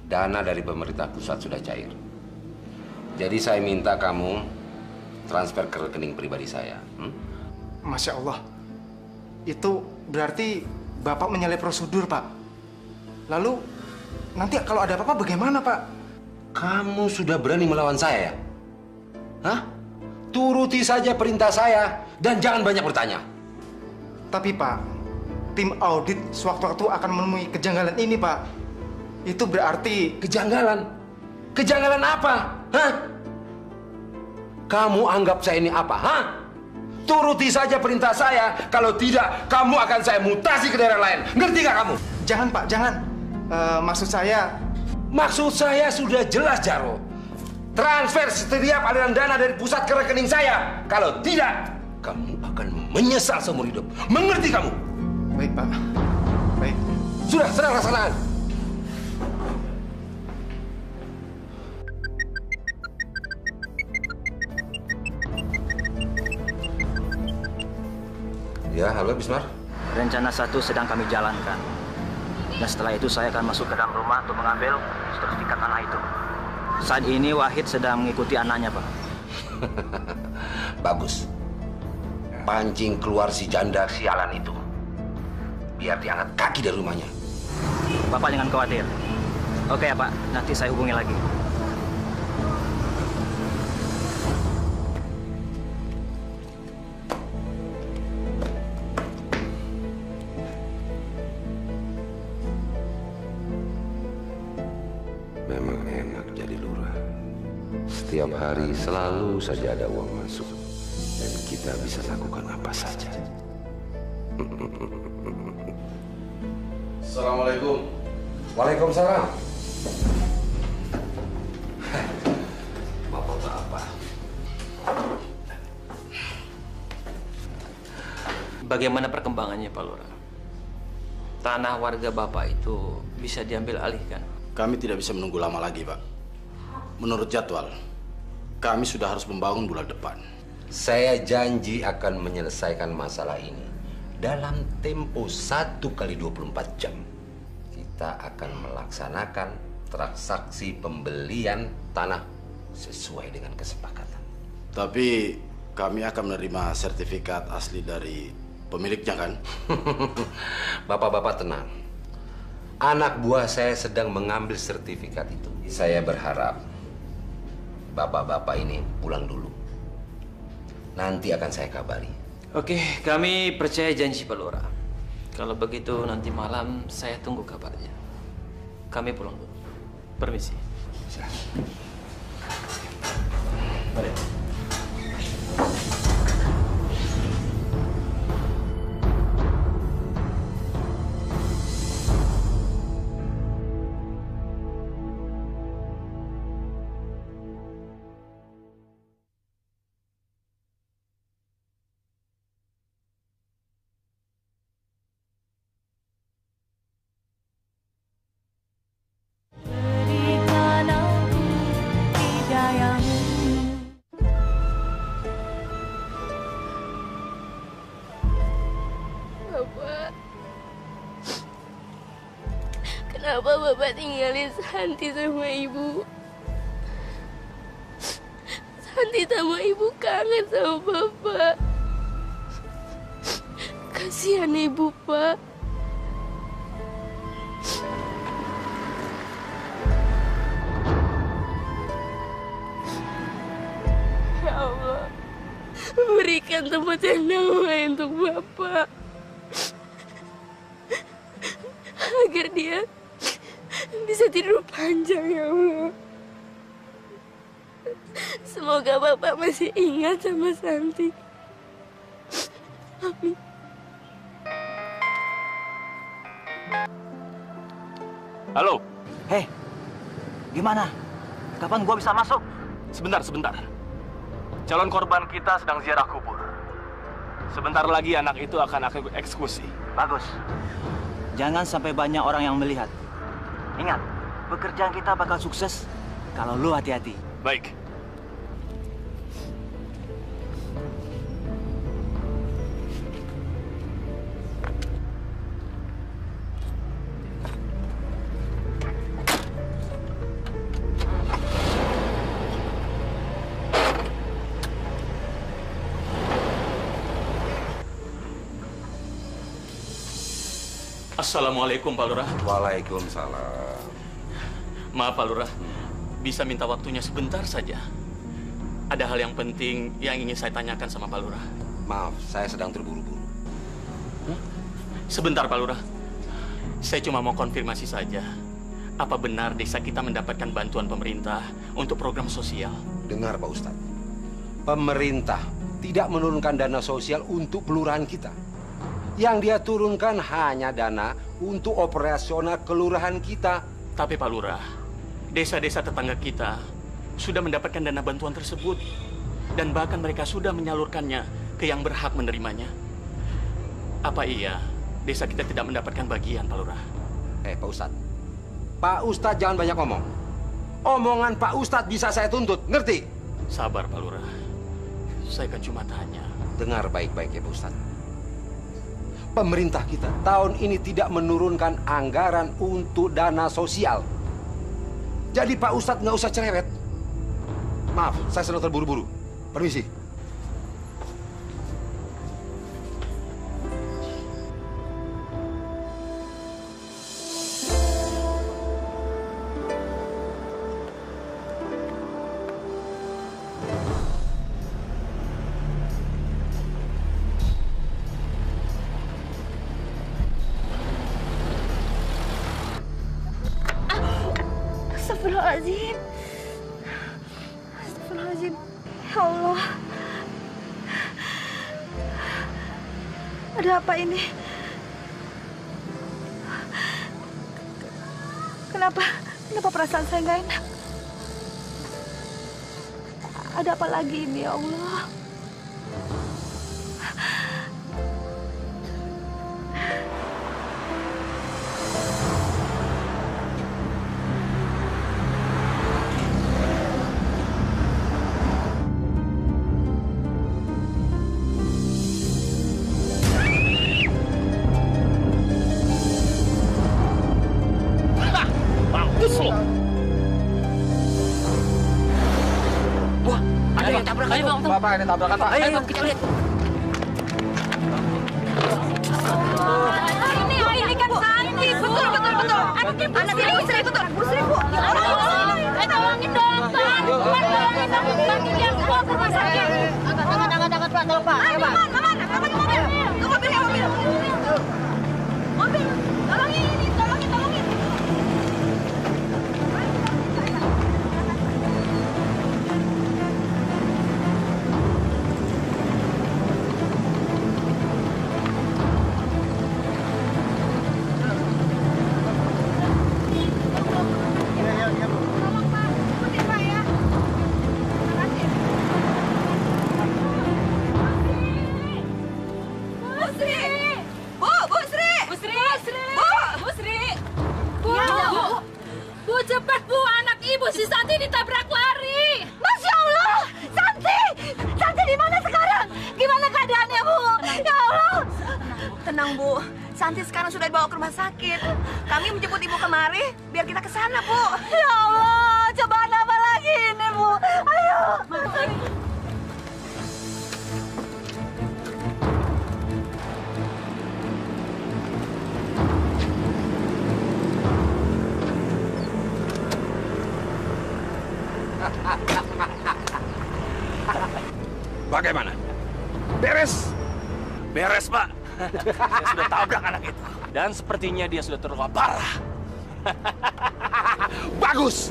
dana dari pemerintah pusat sudah cair. Jadi saya minta kamu transfer ke rekening pribadi saya. Masya Allah. Itu berarti Bapak menyalahi prosedur, Pak. Lalu, nanti kalau ada apa-apa bagaimana, Pak? Kamu sudah berani melawan saya, ya? Hah? Turuti saja perintah saya dan jangan banyak bertanya. Tapi, Pak, tim audit sewaktu-waktu akan menemui kejanggalan ini, Pak. Itu berarti... Kejanggalan? Kejanggalan apa? Hah? Kamu anggap saya ini apa, hah? Turuti saja perintah saya. Kalau tidak, kamu akan saya mutasi ke daerah lain. Ngerti nggak kamu? Jangan, Pak, jangan. Maksud saya... Maksud saya sudah jelas, Jarwo. Transfer setiap aliran dana dari pusat ke rekening saya. Kalau tidak, kamu akan menyesal seumur hidup. Mengerti kamu? Baik, Pak. Baik. Sudah, sedang laksanakan. Ya, halo Bismar. Rencana 1 sedang kami jalankan. Dan setelah itu saya akan masuk ke dalam rumah untuk mengambil sertifikat tanah itu. Saat ini Wahid sedang mengikuti anaknya, Pak. Bagus. Pancing keluar si janda sialan itu. Biar diangkat kaki dari rumahnya. Bapak jangan khawatir. Oke ya, Pak. Nanti saya hubungi lagi. Memang enak jadi lurah. Setiap hari selalu saja ada uang masuk. Dan kita bisa lakukan apa saja. Assalamualaikum. Waalaikumsalam. Bapak-bapak. Bagaimana perkembangannya, Pak Lurah? Tanah warga Bapak itu bisa diambil alihkan? Kami tidak bisa menunggu lama lagi, Pak. Menurut jadwal, kami sudah harus membangun bulan depan. Saya janji akan menyelesaikan masalah ini dalam tempo 1 kali 24 jam. Kita akan melaksanakan transaksi pembelian tanah sesuai dengan kesepakatan. Tapi kami akan menerima sertifikat asli dari pemiliknya, kan? Bapak-bapak tenang. Anak buah saya sedang mengambil sertifikat itu. Saya berharap bapak-bapak ini pulang dulu. Nanti akan saya kabari. Oke, kami percaya janji Pak Lurah. Kalau begitu nanti malam saya tunggu kabarnya. Kami pulang dulu. Permisi. Mari. Bapak, kenapa Bapak tinggalin Santi sama Ibu? Santi sama Ibu kangen sama Bapak. Kasihan Ibu, Pak. Ya Allah, berikan tempat yang damai untuk Bapak, agar dia bisa tidur panjang, ya Allah. Semoga Bapak masih ingat sama Santi. Amin. Halo. Hei, gimana? Kapan gua bisa masuk? Sebentar. Calon korban kita sedang ziarah kubur. Sebentar lagi anak itu akan eksekusi. Bagus. Jangan sampai banyak orang yang melihat. Ingat, pekerjaan kita bakal sukses kalau lu hati-hati. Baik. Assalamualaikum, Pak Lurah. Waalaikumsalam. Maaf, Pak Lurah. Bisa minta waktunya sebentar saja. Ada hal yang penting yang ingin saya tanyakan sama Pak Lurah. Maaf, saya sedang terburu-buru. Sebentar, Pak Lurah. Saya cuma mau konfirmasi saja. Apa benar desa kita mendapatkan bantuan pemerintah untuk program sosial? Dengar, Pak Ustadz. Pemerintah tidak menurunkan dana sosial untuk kelurahan kita. Yang dia turunkan hanya dana untuk operasional kelurahan kita. Tapi Pak Lurah, desa-desa tetangga kita sudah mendapatkan dana bantuan tersebut. Dan bahkan mereka sudah menyalurkannya ke yang berhak menerimanya. Apa iya desa kita tidak mendapatkan bagian, Pak Lurah? Pak Ustadz. Pak Ustadz jangan banyak ngomong. Omongan Pak Ustadz bisa saya tuntut, ngerti? Sabar, Pak Lurah. Saya kan cuma tanya. Dengar baik-baik ya, Pak Ustadz. Pemerintah kita tahun ini tidak menurunkan anggaran untuk dana sosial. Jadi Pak Ustadz nggak usah cerewet. Maaf, saya sedang terburu-buru. Permisi. Astagfirullahaladzim. Astagfirullahaladzim. Ya Allah. Ada apa ini? Kenapa perasaan saya nggak enak? Ada apa lagi ini, ya Allah? Bapak ini tabrakan, Pak. Ayo, kita lihat. Ini kan Santi. Betul. Anak ini Bu Sri, betul. Bu Sri, Bu. Tolongin dong, Pak. Tolongin dong. Bantu dia bawa ke rumah sakit. Angkat, Pak. Tolong, Pak. Ayo, Pak. Aman. Ke mobil. Ke mobil. Mobil. Tolongin. Cepat, Bu. Anak Ibu si Santi ditabrak lari. Masya Allah. Santi di mana sekarang? Gimana keadaannya, Bu? Ya Allah. Tenang, Bu. Santi sekarang sudah dibawa ke rumah sakit. Kami menjemput Ibu kemari biar kita ke sana, Bu. Ya Allah, cobaan apa lagi ini, Bu? Ayo. Bagaimana? Beres, Pak. Saya sudah tabrak anak itu. Dan sepertinya dia sudah terluka parah. Bagus.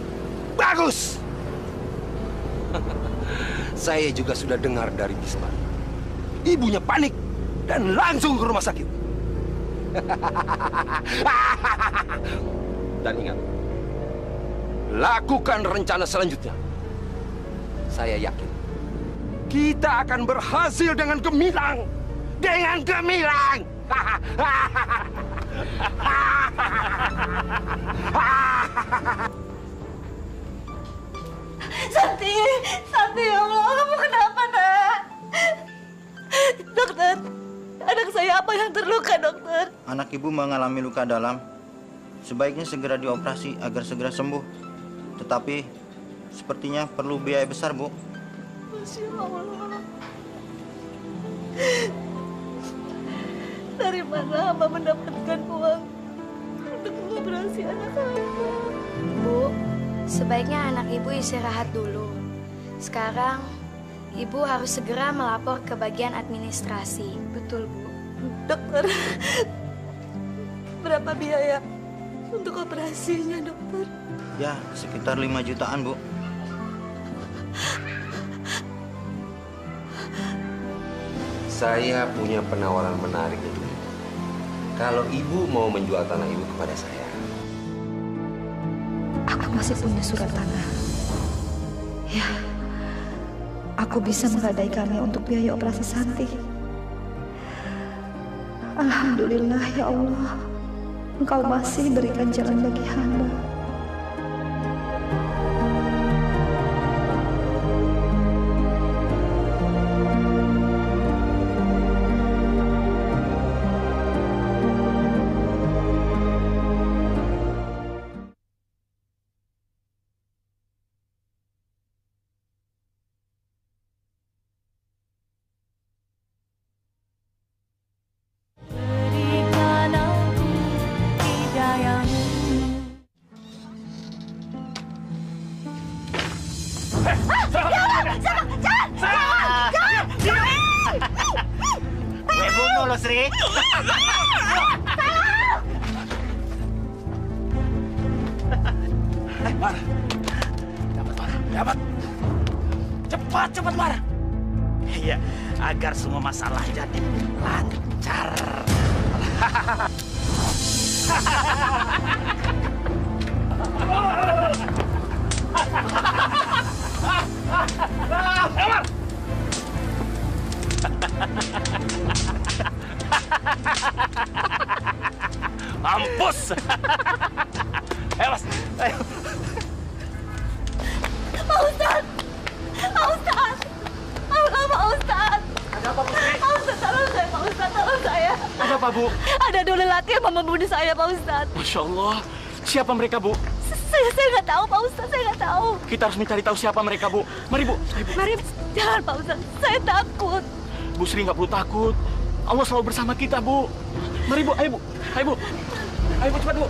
Saya juga sudah dengar dari Bisma. Ibunya panik dan langsung ke rumah sakit. Dan ingat, lakukan rencana selanjutnya. Saya yakin kita akan berhasil dengan gemilang. Santi, ya Allah, kamu kenapa, Nak? Dokter, anak saya apa yang terluka, dokter? Anak ibu mengalami luka dalam. Sebaiknya segera dioperasi agar segera sembuh. Tetapi sepertinya perlu biaya besar, Bu. Masya Allah. Dari mana hamba mendapatkan uang untuk mengoperasi anak hamba? Bu, sebaiknya anak Ibu istirahat dulu. Sekarang, Ibu harus segera melapor ke bagian administrasi. Betul, Bu. Dokter, berapa biaya untuk operasinya, dokter? Ya, sekitar 5 jutaan, Bu. Saya punya penawaran menarik untuk ibu. Kalau ibu mau menjual tanah ibu kepada saya. Aku masih punya surat tanah. Ya, aku bisa menggadaikannya untuk biaya operasi Santi. Alhamdulillah, ya Allah. Engkau masih berikan jalan bagi hamba. Sri. Mar. Dapat. Cepat, Mar. Iya, agar semua masalah jadi lancar. Mampus. Ayo, Mas. Ayo. Pak Ustad! Pak Ustad! Allah, Pak Ustad! Ada apa, Putri? Pak Ustad, tolong saya, Pak Ustad, tolong saya. Ada apa, Bu? Ada dua lelaki yang mau membunuh saya, Pak Ustad. Masya Allah. Siapa mereka, Bu? Saya nggak tahu, Pak Ustad, saya nggak tahu. Kita harus mencari tahu siapa mereka, Bu. Mari, Bu. Ayo, Bu. Mari, jangan, Pak Ustad. Saya takut. Bu Sri nggak perlu takut. Allah selalu bersama kita, Bu. Mari, Bu. Ayo, Bu. Ayo, Bu. Ayo, Bu, cepat, Bu.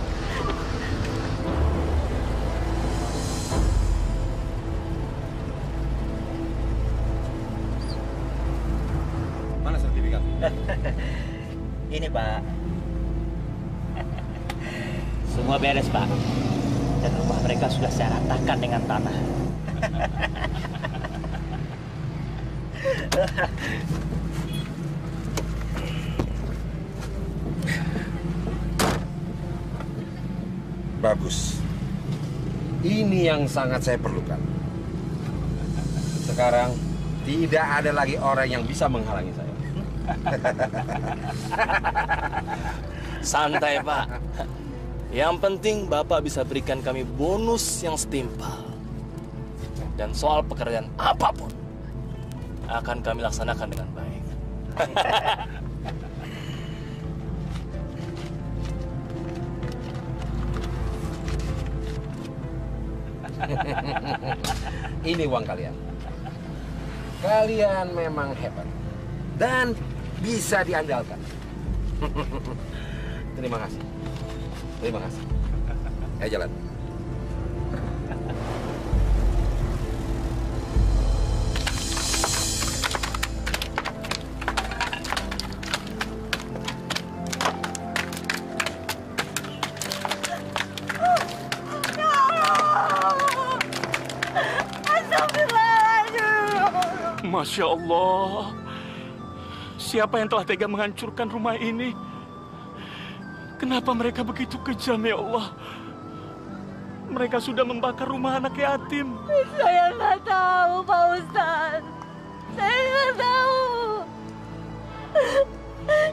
Mana sertifikat? Ini, Pak. Semua beres, Pak. Dan rumah mereka sudah saya ratakan dengan tanah. Bagus. Ini yang sangat saya perlukan. Sekarang tidak ada lagi orang yang bisa menghalangi saya. Santai, Pak. Yang penting Bapak bisa berikan kami bonus yang setimpal. Dan soal pekerjaan apapun akan kami laksanakan dengan baik. Ini uang kalian. Kalian memang hebat dan bisa diandalkan. Terima kasih. Terima kasih. Ayo jalan. Masya Allah. Siapa yang telah tega menghancurkan rumah ini? Kenapa mereka begitu kejam, ya Allah? Mereka sudah membakar rumah anak yatim. Saya nggak tahu, Pak Ustaz. Saya nggak tahu.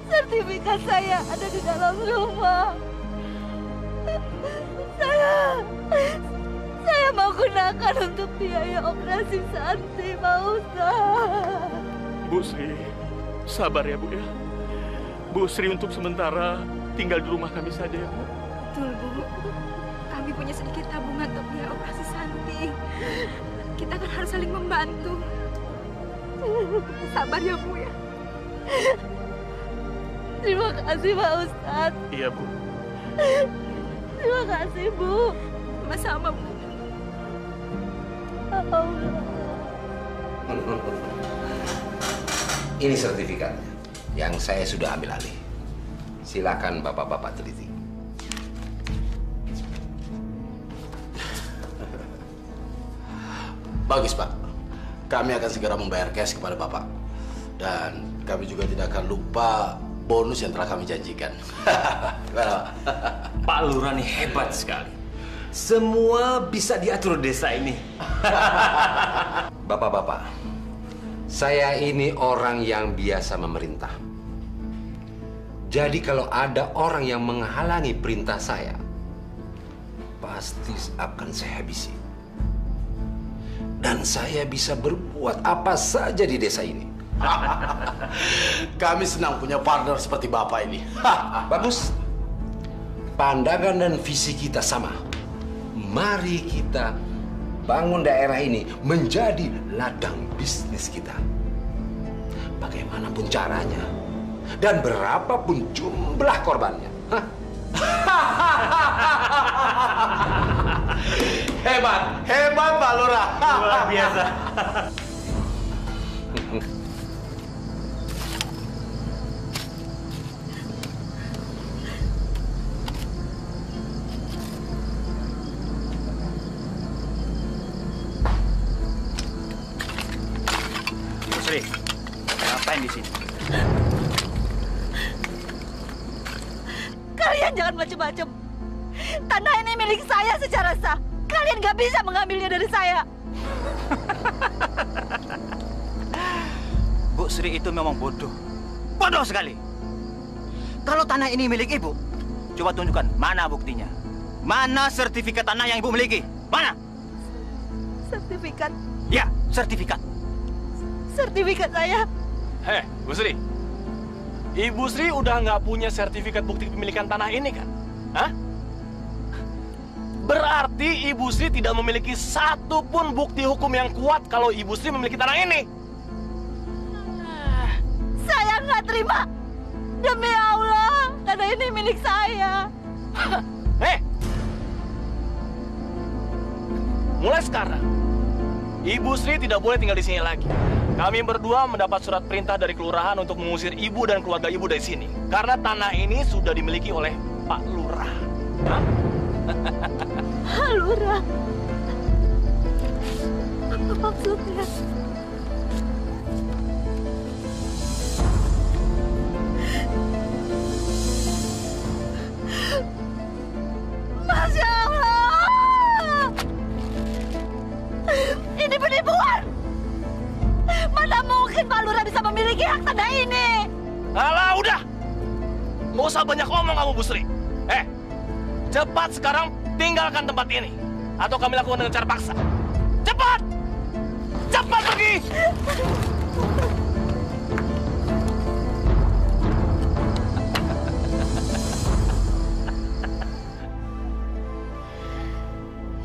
Sertifikat saya ada di dalam rumah. Saya mau gunakan untuk biaya operasi Santi, Pak Ustaz. Bu Sri, sabar ya Bu ya. Bu Sri untuk sementara tinggal di rumah kami saja ya Bu. Betul, Bu. Kami punya sedikit tabungan untuk biaya operasi Santi. Kita kan harus saling membantu. Sabar ya, Bu ya. Terima kasih, Pak Ustadz. Iya, Bu. Terima kasih, Bu. Sama-sama, Bu. Ini sertifikatnya yang saya sudah ambil alih. Silakan bapak-bapak teliti. Bagus, Pak. Kami akan segera membayar cash kepada Bapak. Dan kami juga tidak akan lupa bonus yang telah kami janjikan. Gimana, Pak? Pak Lurah nih hebat sekali. Semua bisa diatur desa ini. Bapak-bapak, saya ini orang yang biasa memerintah. Jadi kalau ada orang yang menghalangi perintah saya, pasti akan saya habisi. Dan saya bisa berbuat apa saja di desa ini. Kami senang punya partner seperti Bapak ini. Bagus. Pandangan dan visi kita sama. Mari kita bangun daerah ini menjadi ladang bisnis kita. Bagaimanapun caranya dan berapapun jumlah korbannya. Hebat, hebat Pak Lurah. Luar biasa. Sri, ngapain di sini? Kalian jangan macam-macam. Tanah ini milik saya secara sah. Kalian nggak bisa mengambilnya dari saya. Bu Sri itu memang bodoh. Bodoh sekali. Kalau tanah ini milik ibu, coba tunjukkan mana buktinya. Mana sertifikat tanah yang ibu miliki? Mana? Sertifikat? Ya, sertifikat. Sertifikat saya. Heh, Bu Sri. Ibu Sri udah nggak punya sertifikat bukti kepemilikan tanah ini kan? Hah? Berarti Ibu Sri tidak memiliki satu pun bukti hukum yang kuat kalau Ibu Sri memiliki tanah ini. Saya nggak terima. Demi Allah, tanah ini milik saya. Mulai sekarang, Ibu Sri tidak boleh tinggal di sini lagi. Kami berdua mendapat surat perintah dari kelurahan untuk mengusir ibu dan keluarga ibu dari sini. Karena tanah ini sudah dimiliki oleh Pak Lurah. Hah? Lurah? Apa maksudnya? Masya Allah! Ini penipuan! Mana mungkin Pak Lurah bisa memiliki hak tanah ini? Alah, udah! Nggak usah banyak ngomong kamu, Bu Sri. Cepat sekarang tinggalkan tempat ini. Atau kami lakukan dengan cara paksa. Cepat! Cepat pergi!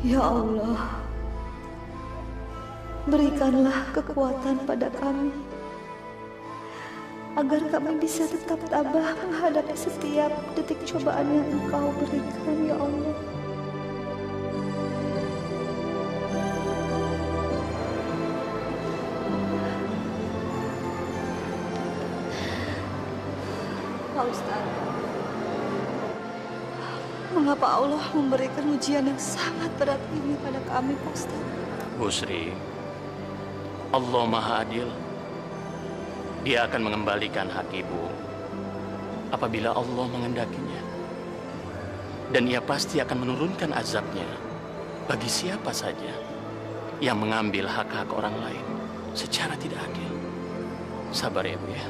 Ya Allah, berikanlah kekuatan pada kami agar kami bisa tetap tabah menghadapi setiap detik cobaan yang Engkau berikan, ya Allah. Pak Ustadz, mengapa Allah memberikan ujian yang sangat berat ini pada kami, Pak Ustadz? Bu Sri, Allah Maha Adil. Dia akan mengembalikan hak ibu apabila Allah mengendakinya. Dan ia pasti akan menurunkan azabnya bagi siapa saja yang mengambil hak-hak orang lain secara tidak adil. Sabar ya, Bu ya.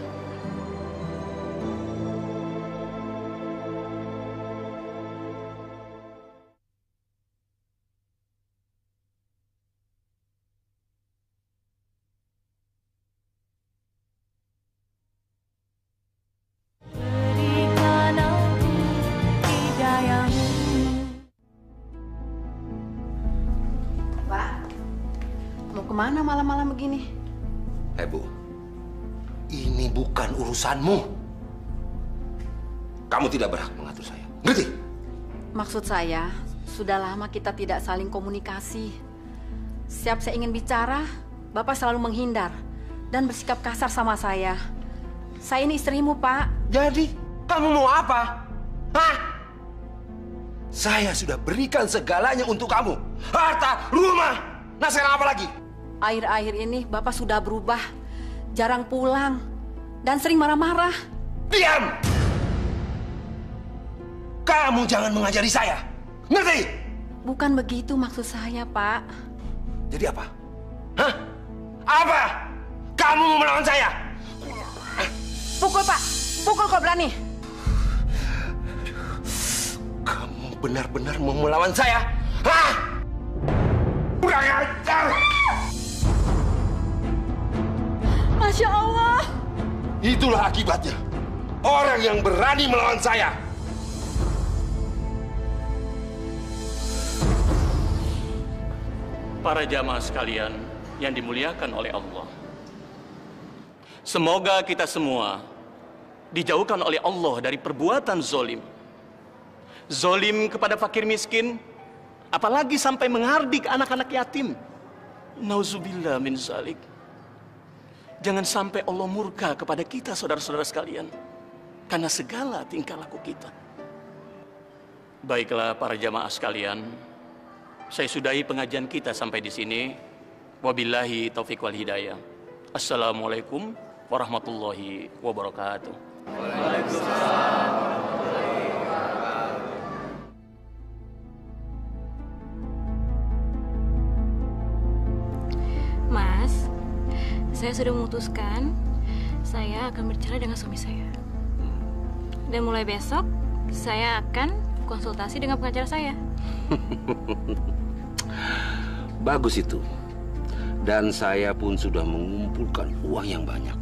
Kemana malam-malam begini? Bu, ini bukan urusanmu. Kamu tidak berhak mengatur saya. Ngerti? Maksud saya, sudah lama kita tidak saling komunikasi. Setiap saya ingin bicara, Bapak selalu menghindar dan bersikap kasar sama saya. Saya ini istrimu, Pak. Jadi, kamu mau apa? Hah? Saya sudah berikan segalanya untuk kamu. Harta, rumah, nah sekarang apa lagi? Akhir-akhir ini Bapak sudah berubah, jarang pulang, dan sering marah-marah. Diam! Kamu jangan mengajari saya, ngerti? Bukan begitu maksud saya, Pak. Jadi apa? Hah? Apa? Kamu mau melawan saya? Pukul, Pak. Pukul kau berani. Kamu benar-benar mau melawan saya? Hah? Kurang ajar! Masya Allah. Itulah akibatnya. Orang yang berani melawan saya. Para jamaah sekalian yang dimuliakan oleh Allah. Semoga kita semua dijauhkan oleh Allah dari perbuatan zolim. Zolim kepada fakir miskin, apalagi sampai menghardik anak-anak yatim. Nauzubillah min zalik. Jangan sampai Allah murka kepada kita, saudara-saudara sekalian, karena segala tingkah laku kita. Baiklah para jamaah sekalian, saya sudahi pengajian kita sampai di sini. Wabillahi taufiq wal hidayah. Assalamualaikum warahmatullahi wabarakatuh. Waalaikumsalam. Mas, saya sudah memutuskan saya akan bercerai dengan suami saya. Dan mulai besok, saya akan konsultasi dengan pengacara saya. Bagus itu. Dan saya pun sudah mengumpulkan uang yang banyak.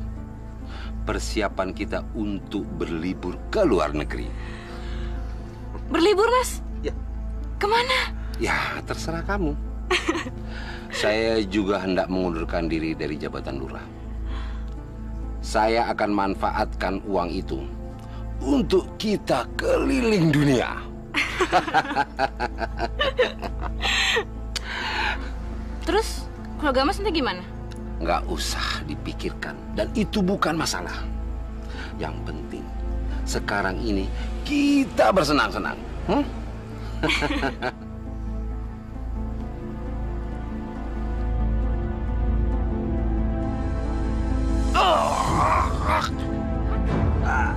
Persiapan kita untuk berlibur ke luar negeri. Berlibur, Mas? Ya. Kemana? Ya, terserah kamu. Saya juga hendak mengundurkan diri dari jabatan lurah. Saya akan manfaatkan uang itu untuk kita keliling dunia. Terus, keluarga Mas nanti gimana? Nggak usah dipikirkan. Dan itu bukan masalah. Yang penting, sekarang ini kita bersenang-senang.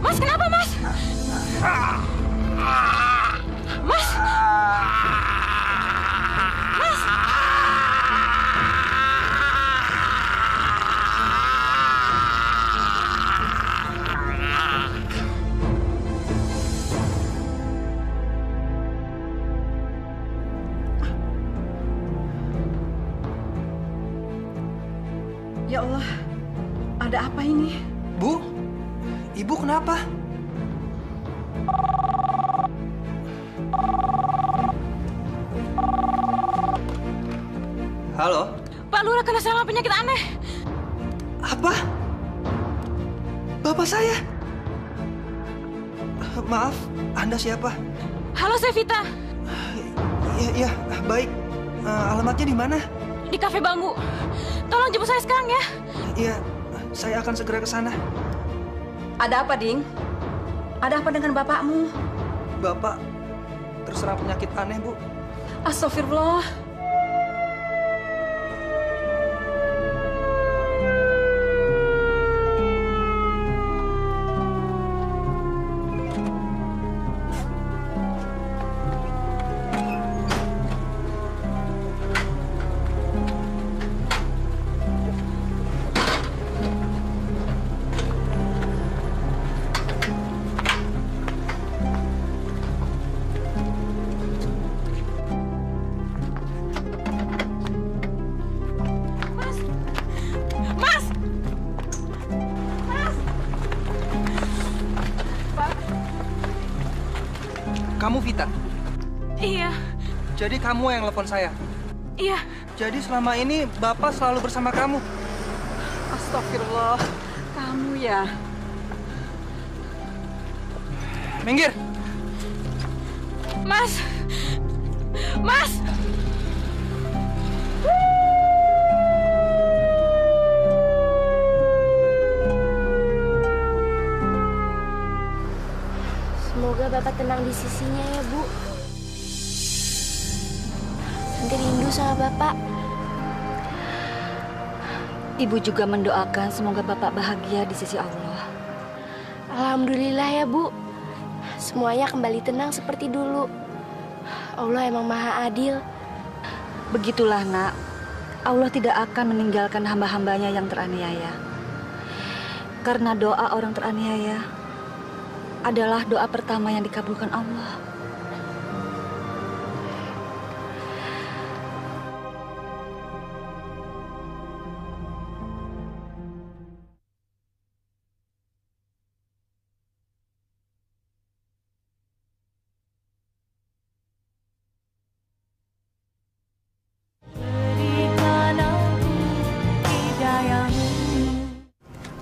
Mas, kenapa, Mas? Mas! Mas! Ya Allah, ada apa ini? Bu, Ibu kenapa? Halo? Pak Lurah kena serangan penyakit aneh. Apa? Bapak saya? Maaf, Anda siapa? Halo, saya Vita. Iya, baik. Alamatnya di mana? Di Cafe Bambu. Tolong jemput saya sekarang ya. Iya, saya akan segera ke sana. Ada apa, Ding? Ada apa dengan bapakmu? Bapak terserang penyakit aneh, Bu. Astagfirullah. Kamu Vita? Iya. Jadi kamu yang telepon saya? Iya. Jadi selama ini Bapak selalu bersama kamu? Astagfirullah. Kamu ya? Minggir! Mas! Mas! Semoga Bapak tenang di sisinya ya, Bu. Santi rindu sama Bapak. Ibu juga mendoakan semoga Bapak bahagia di sisi Allah. Alhamdulillah ya, Bu. Semuanya kembali tenang seperti dulu. Allah emang maha adil. Begitulah, Nak. Allah tidak akan meninggalkan hamba-hambanya yang teraniaya. Karena doa orang teraniaya adalah doa pertama yang dikabulkan Allah.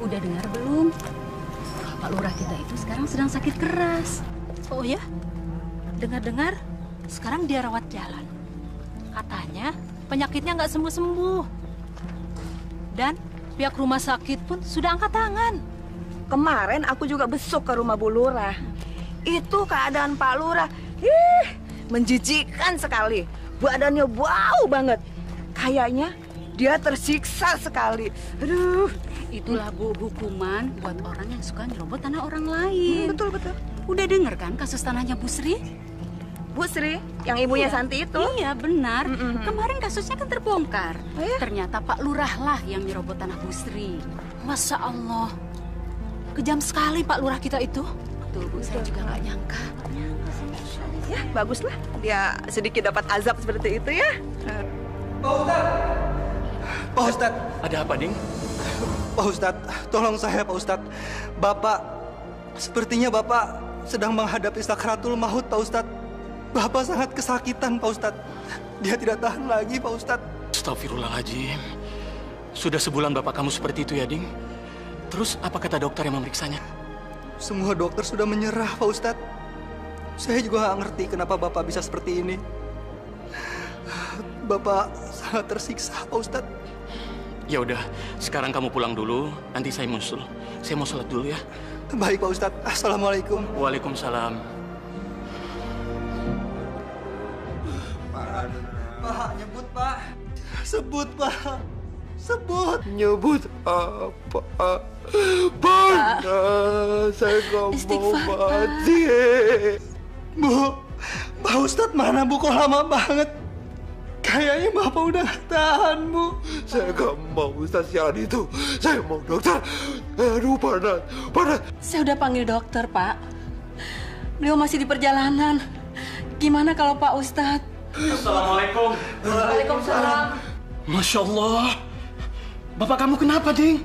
Udah dengar belum? Pak Lurah kita itu sekarang sedang sakit keras. Oh ya? Dengar-dengar, sekarang dia rawat jalan. Katanya penyakitnya nggak sembuh-sembuh. Dan pihak rumah sakit pun sudah angkat tangan. Kemarin aku juga besok ke rumah Bu Lurah. Itu keadaan Pak Lurah, menjijikkan sekali. Badannya bau banget. Kayaknya dia tersiksa sekali. Aduh. Itulah, Bu, hukuman buat orang yang suka nyerobot tanah orang lain. Betul. Udah denger kan kasus tanahnya Bu Sri? Bu Sri, yang ibunya Iya. Santi itu? Iya, benar. Kemarin kasusnya kan terbongkar. Ternyata Pak Lurah lah yang nyerobot tanah Bu Sri. Masya Allah. kejam sekali Pak Lurah kita itu. Betul Bu, saya juga nggak nyangka. Ya, baguslah. Dia sedikit dapat azab seperti itu ya. Pak Ustadz. Ada apa, Ding? Pak Ustadz, tolong saya Pak Ustadz. Sepertinya Bapak sedang menghadapi sakratul maut Pak Ustadz. Bapak sangat kesakitan Pak Ustadz. Dia tidak tahan lagi Pak Ustadz. Astagfirullahaladzim. Sudah sebulan Bapak kamu seperti itu ya, Ding? Terus apa kata dokter yang memeriksanya? Semua dokter sudah menyerah Pak Ustadz. Saya juga nggak ngerti kenapa Bapak bisa seperti ini. Bapak sangat tersiksa Pak Ustadz. Ya udah, sekarang kamu pulang dulu, nanti saya musul. Saya mau sholat dulu ya. Baik Pak Ustadz. Assalamualaikum. Waalaikumsalam. Pak, nyebut Pak. Sebut Pak. Sebut. Nyebut apa? Panas, saya nggak mau mati. Bu, Pak Ustadz mana Bu? Kok lama banget? Kayaknya Bapak udah gak tahan, Bu. Saya nggak mau Ustadz sialan itu. Saya mau dokter. Aduh, panas. Saya udah panggil dokter, Pak. Beliau masih di perjalanan. Gimana kalau Pak Ustadz? Assalamualaikum. Waalaikumsalam. Masya Allah. Bapak kamu kenapa, Ding?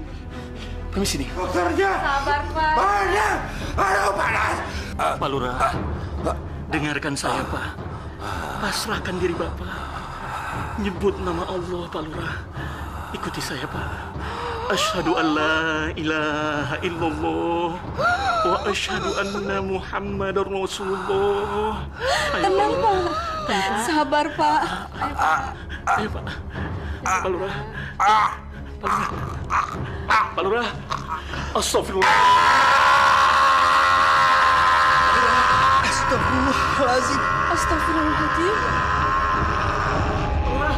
Permisi, Ding. Dokternya. Sabar, Pak. Panas. Aduh, panas. Pak Lurah, dengarkan saya, Pak. Pasrahkan diri Bapak. Nyebut nama Allah, Pak Lurah. Ikuti saya, Pak. Asyhadu an la ilaha illallah wa asyhadu anna Muhammadar Rasulullah. Tenang, Pak. Sabar, Pak. Ayo, Pak. Pak Lurah. Pak Lurah. Astagfirullah. Astagfirullahaladzim. Astagfirullahaladzim. Pak Lurah.